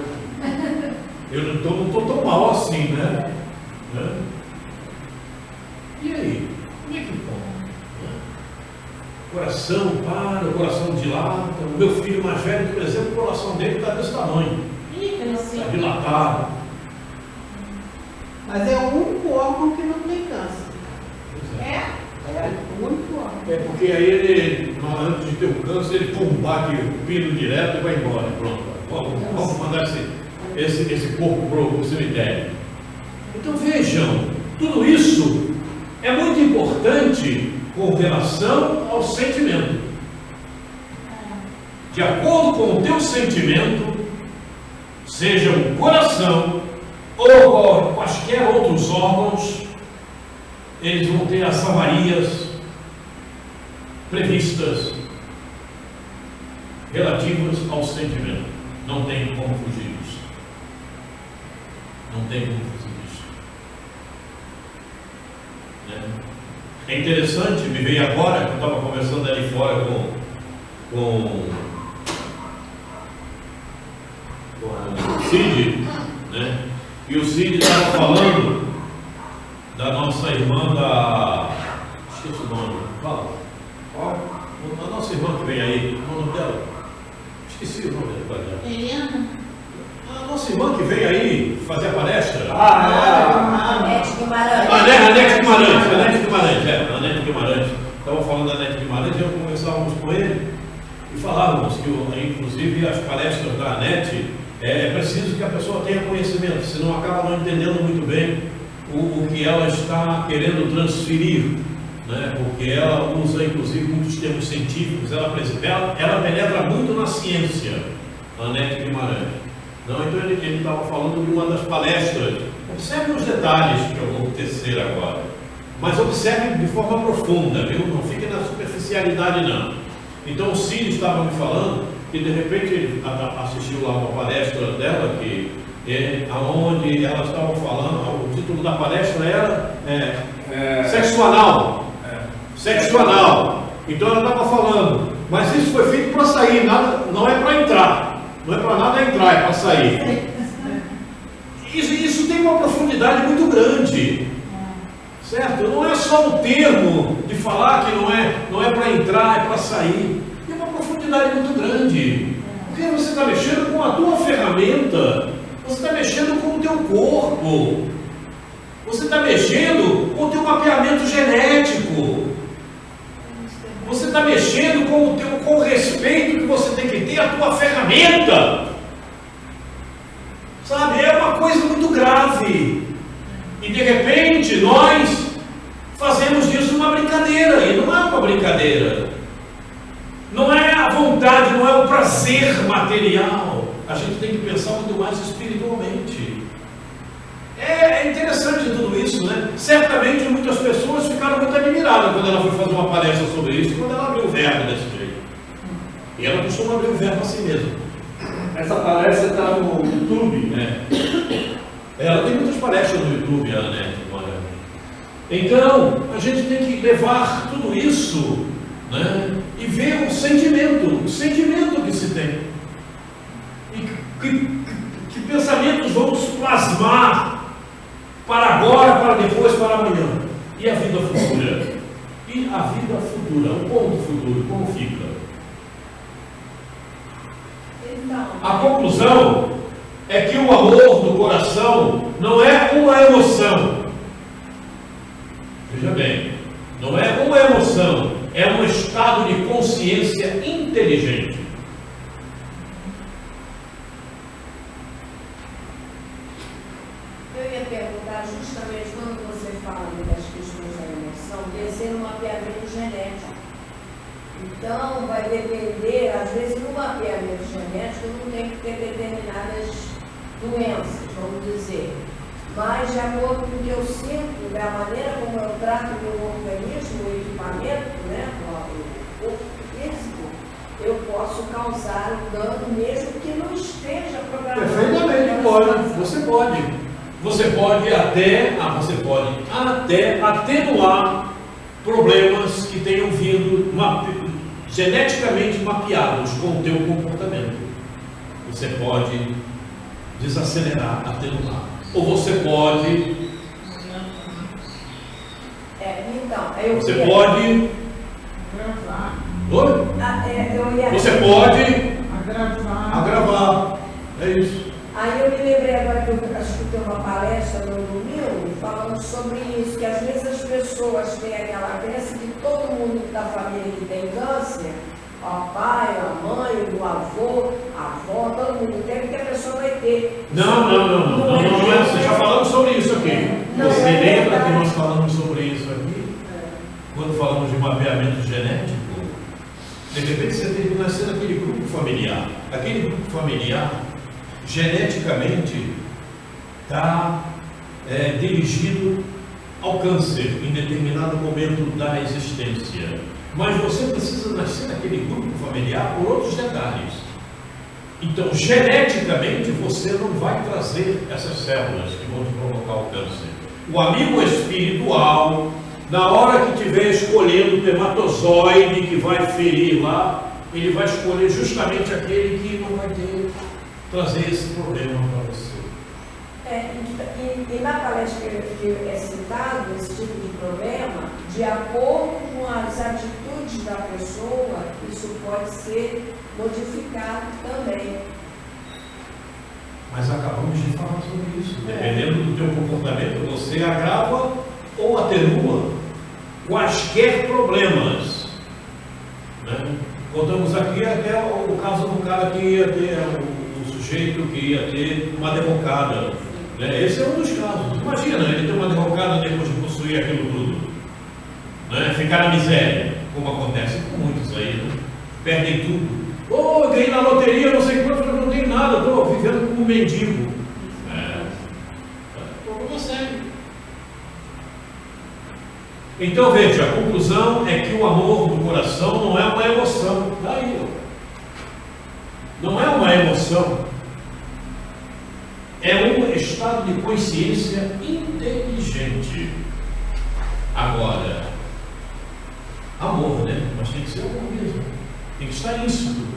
Eu não estou tão mal assim, né? E aí? Como é que pode? Coração para, o coração dilata. O meu filho mais velho, por exemplo, o coração dele está desse tamanho. Está dilatado. Mas é o único órgão que não tem câncer. É? O único órgão. É porque aí ele, antes de ter o câncer, ele bate o pino direto e vai embora. Pronto. Vamos mandar esse corpo para o cemitério. Então vejam, tudo isso é muito importante com relação ao sentimento. De acordo com o teu sentimento, seja o coração ou quaisquer outros órgãos, eles vão ter as avarias previstas relativas ao sentimento. Não tem como fugir disso. Não tem como fugir disso. É interessante, me veio agora, que eu estava conversando ali fora com o Cid, né? E o Cid estava falando da nossa irmã esqueci o nome, fala. A nossa irmã que vem aí, o nome dela? Esqueci o nome dela. Eliana? A nossa irmã que vem aí fazer a palestra. Anete Guimarães. Anete Guimarães. Estava falando da Anete Guimarães e eu conversávamos com ele e falávamos que, inclusive, as palestras da Anete, é preciso que a pessoa tenha conhecimento, senão acaba não entendendo muito bem o que ela está querendo transferir, né? Porque ela usa, inclusive, muitos termos científicos, ela penetra muito na ciência, a Anete Guimarães. Então ele estava falando de uma das palestras. Observe os detalhes que eu vou tecer agora, mas observe de forma profunda, viu? Não fique na superficialidade, não. Então o Cid estava me falando que de repente ele assistiu lá uma palestra dela, onde ela estava falando, o título da palestra era Sexo Anal. Sexo Anal. Então ela estava falando, mas isso foi feito para sair, não é para entrar. Não é para nada entrar, é para sair. Isso tem uma profundidade muito grande, certo? Não é só o termo de falar que não é para entrar, é para sair. Tem uma profundidade muito grande. Porque você está mexendo com a tua ferramenta, você está mexendo com o teu corpo, você está mexendo com o teu mapeamento genético. Você está mexendo com o respeito que você tem que ter à tua ferramenta. Sabe, é uma coisa muito grave. E de repente nós fazemos disso uma brincadeira. E não é uma brincadeira. Não é a vontade, não é o prazer material. A gente tem que pensar muito mais espiritualmente. É interessante tudo isso, né? Certamente muitas pessoas ficaram muito admiradas quando ela foi fazer uma palestra sobre isso, quando ela abriu o verbo desse jeito. E ela costuma abrir o verbo assim mesmo. Essa palestra está no YouTube, né? Ela tem muitas palestras no YouTube, a Anete. Então, a gente tem que levar tudo isso, né? E ver o sentimento que se tem. E que pensamentos vamos plasmar para agora, para depois, para amanhã. E a vida futura? O ponto futuro, como fica? A conclusão é que o amor do coração não é uma emoção. Veja bem, não é uma emoção, é um estado de consciência inteligente. Eu ia genético. Então, vai depender, às vezes, no mapeamento genético, não tem que ter determinadas doenças, vamos dizer. Mas, de acordo com o que eu sinto, da maneira como eu trato o meu organismo, o equipamento, né, o corpo físico, eu posso causar um dano mesmo que não esteja programado. Perfeitamente, pode. Você pode até atenuar problemas que tenham vindo geneticamente mapeados com o teu comportamento. Você pode desacelerar, atenuar. Ou você pode... Você pode... Agravar. Oi? Você pode... Agravar. É isso. Aí eu me lembrei agora que eu escutei uma palestra no domingo falando sobre isso, que às vezes as pessoas têm aquela crença que todo mundo da família que tem câncer, o pai, a mãe, o avô, a avó, todo mundo tem, que a pessoa vai ter. Não é assim. Já falamos sobre isso aqui. Você lembra que nós falamos sobre isso aqui? Quando falamos de mapeamento genético? De repente você tem que nascer naquele grupo familiar. Aquele grupo familiar, geneticamente, está dirigido ao câncer em determinado momento da existência. Mas você precisa nascer naquele grupo familiar por outros detalhes. Então, geneticamente, você não vai trazer essas células que vão te provocar o câncer. O amigo espiritual, na hora que estiver escolhendo o espermatozoide que vai ferir lá, ele vai escolher justamente aquele que não vai trazer esse problema para você. E na palestra que é citado esse tipo de problema, de acordo com as atitudes da pessoa, isso pode ser modificado também. Mas acabamos de falar sobre isso. Dependendo do teu comportamento, você agrava ou atenua quaisquer problemas. Né? Contamos aqui até o caso do cara que ia ter, o sujeito que ia ter uma derrocada. Né? Esse é um dos casos. Imagina, ele ter uma derrocada depois de possuir aquilo tudo. Né? Ficar na miséria, como acontece com muitos aí, né? Perdem tudo. Eu ganhei na loteria, não sei quanto, mas não tenho nada, estou vivendo como um mendigo. Problema sério. Então veja, a conclusão é que o amor do coração não é uma emoção. Daí, não é uma emoção. É um estado de consciência inteligente. Agora, amor, né? Mas tem que ser amor mesmo. Tem que estar lícito.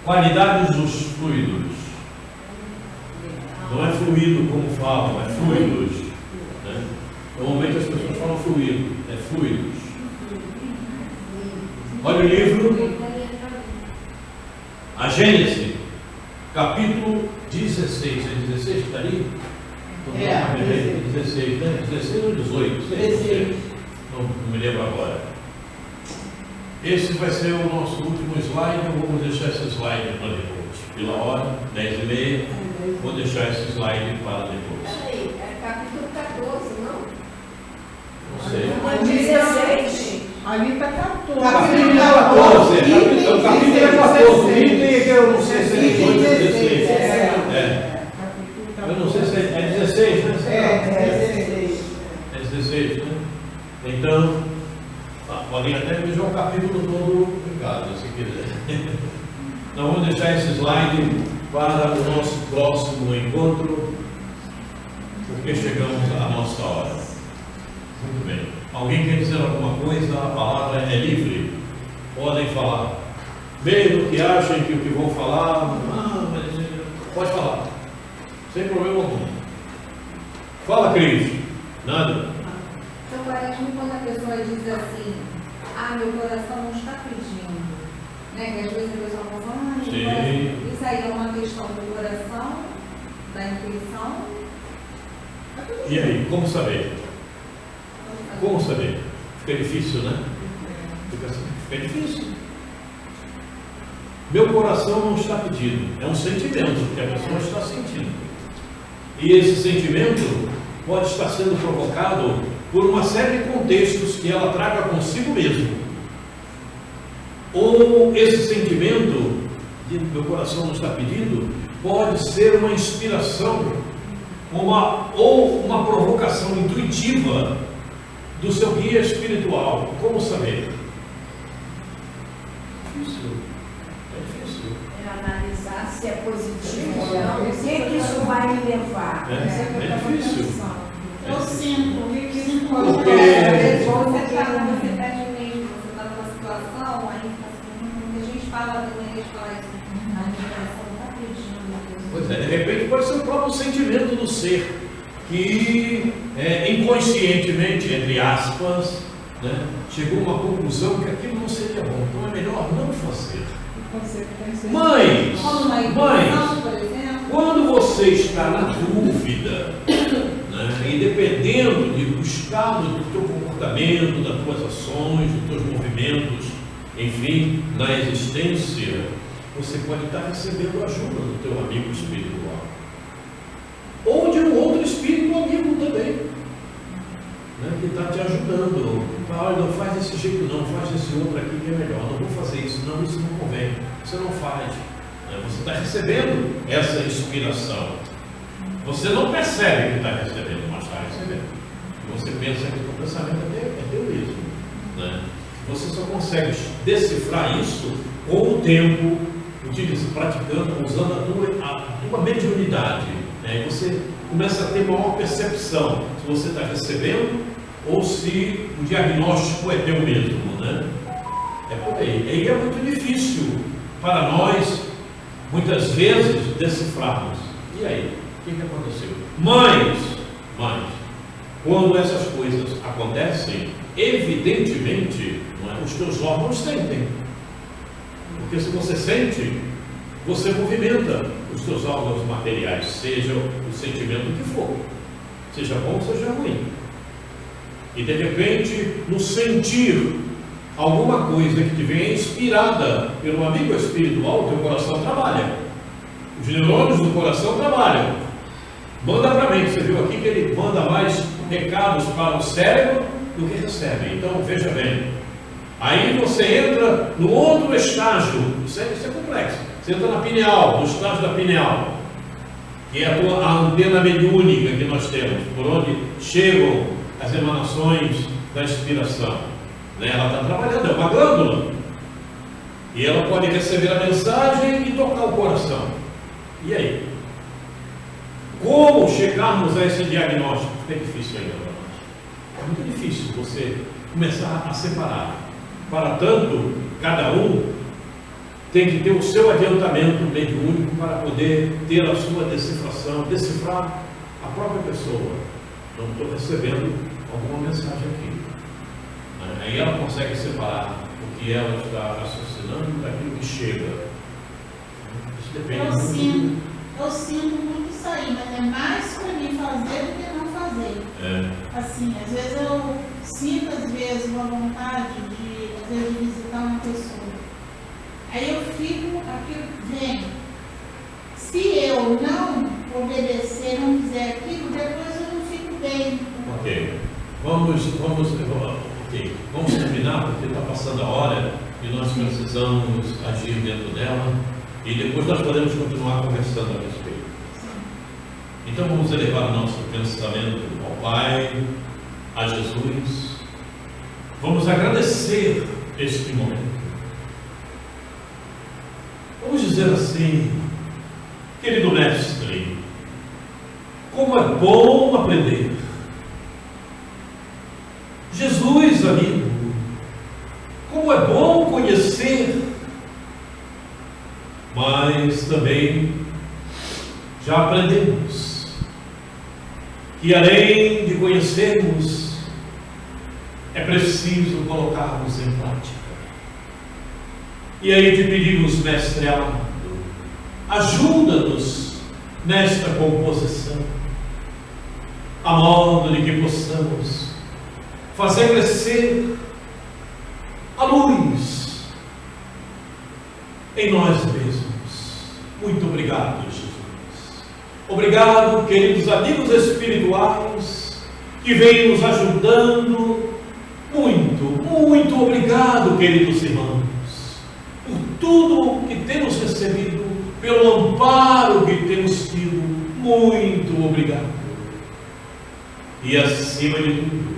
Qualidades dos fluidos. Não é fluido como falam, é fluidos. Né? Normalmente as pessoas falam fluido, é fluidos. Olha o livro, a Gênesis, capítulo 16. É 16 que está ali? 16, né? 16 ou 18? 16. Não me lembro agora. Esse vai ser o nosso último slide. Vamos deixar esse slide para depois. Pela hora, 10h30. Vou deixar esse slide para depois. Peraí, é capítulo 14, não? Não sei. É 16. Ali está 14. Capítulo 14. Capítulo é 14. Item que eu não sei se é 18 ou 16. Eu não sei se é 16, né? É 16. É 16, né? Então, podem até ver o capítulo todo em casa, se quiser. Nós vamos deixar esse slide para o nosso próximo encontro, porque chegamos à nossa hora. Muito bem. Alguém quer dizer alguma coisa? A palavra é livre. Podem falar. Mesmo que achem que o que vão falar, pode falar. Sem problema algum. Fala, Cris. Nada? Então, parece que quando a pessoa diz assim, meu coração não está pedindo, né? Que às vezes a pessoa fala, isso aí é uma questão do coração, da intuição. E aí, como saber? Como saber? Fica difícil, né? Fica difícil. Meu coração não está pedindo. É um sentimento que a pessoa está sentindo. E esse sentimento pode estar sendo provocado por uma série de contextos que ela traga consigo mesmo. Ou esse sentimento que meu coração nos está pedindo pode ser uma inspiração ou uma provocação intuitiva do seu guia espiritual. Como saber? É difícil. É analisar se é positivo ou não. O que isso vai me levar? É difícil. Eu sinto Porque- Às vezes você perde mesmo, você está numa situação, aí a gente fala também, a gente fala isso, a geração não está pedindo. Pois é, de repente pode ser o próprio sentimento do ser que inconscientemente, entre aspas, né, chegou a uma conclusão que aquilo não seria bom, então é melhor não fazer. Mas, Por exemplo, quando você está na dúvida, né, e dependendo do estado do teu comportamento, das tuas ações, dos teus movimentos, enfim, na existência, você pode estar recebendo ajuda do teu amigo espiritual. Ou de um outro espírito amigo também, né, que está te ajudando. Olha, não faz desse jeito não, faz desse outro aqui que é melhor. Não vou fazer isso, não, isso não convém. Você não faz. Né? Você está recebendo essa inspiração. Você não percebe que está recebendo, mas está recebendo. E você pensa que o pensamento é teu mesmo. Né? Você só consegue decifrar isso com o tempo, praticando, usando a tua mediunidade. Né? E você começa a ter maior percepção se você está recebendo ou se o diagnóstico é teu mesmo. Né? É por aí. E é muito difícil para nós, muitas vezes, decifrarmos. E aí? O que aconteceu? Mas, quando essas coisas acontecem, evidentemente, não é, os teus órgãos sentem. Porque se você sente, você movimenta os teus órgãos materiais, seja o sentimento que for, seja bom, seja ruim. E de repente, no sentir alguma coisa que te venha inspirada pelo amigo espiritual, o teu coração trabalha. Os neurônios do coração trabalham. Manda para a mente. Você viu aqui que ele manda mais recados para o cérebro do que recebe. Então, veja bem. Aí você entra no outro estágio. Isso é complexo. Você entra na pineal, no estágio da pineal, que é a antena mediúnica que nós temos, por onde chegam as emanações da inspiração. Ela está trabalhando, é uma glândula. E ela pode receber a mensagem e tocar o coração. E aí? Como chegarmos a esse diagnóstico? É difícil ainda para nós. É muito difícil você começar a separar. Para tanto, cada um tem que ter o seu adiantamento mediúnico para poder ter a sua decifrar a própria pessoa. Não estou recebendo alguma mensagem aqui. Aí ela consegue separar o que ela está raciocinando daquilo que chega. Isso depende eu sinto muito isso aí, mas é mais para mim fazer do que não fazer. Assim, às vezes eu sinto uma vontade de visitar uma pessoa. Aí eu fico, aquilo vem. Se eu não obedecer, não fizer aquilo, depois eu não fico bem. Ok. Vamos terminar, porque está passando a hora e nós precisamos agir dentro dela e depois nós podemos continuar conversando a respeito. Então vamos elevar o nosso pensamento ao Pai, a Jesus. Vamos agradecer este momento. Vamos dizer assim: querido Mestre, como é bom aprender. Jesus, amigo, como é bom conhecer, mas também já aprendemos que além de conhecermos, é preciso colocarmos em prática. E aí te pedimos, Mestre amado, ajuda-nos nesta composição, a modo de que possamos fazer crescer a luz em nós mesmos. Muito obrigado, Jesus. Obrigado, queridos amigos espirituais, que vêm nos ajudando. Muito, muito obrigado, queridos irmãos, por tudo que temos recebido, pelo amparo que temos tido. Muito obrigado. E acima de tudo,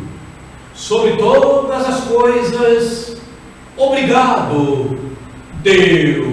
sobre todas as coisas, obrigado, Deus.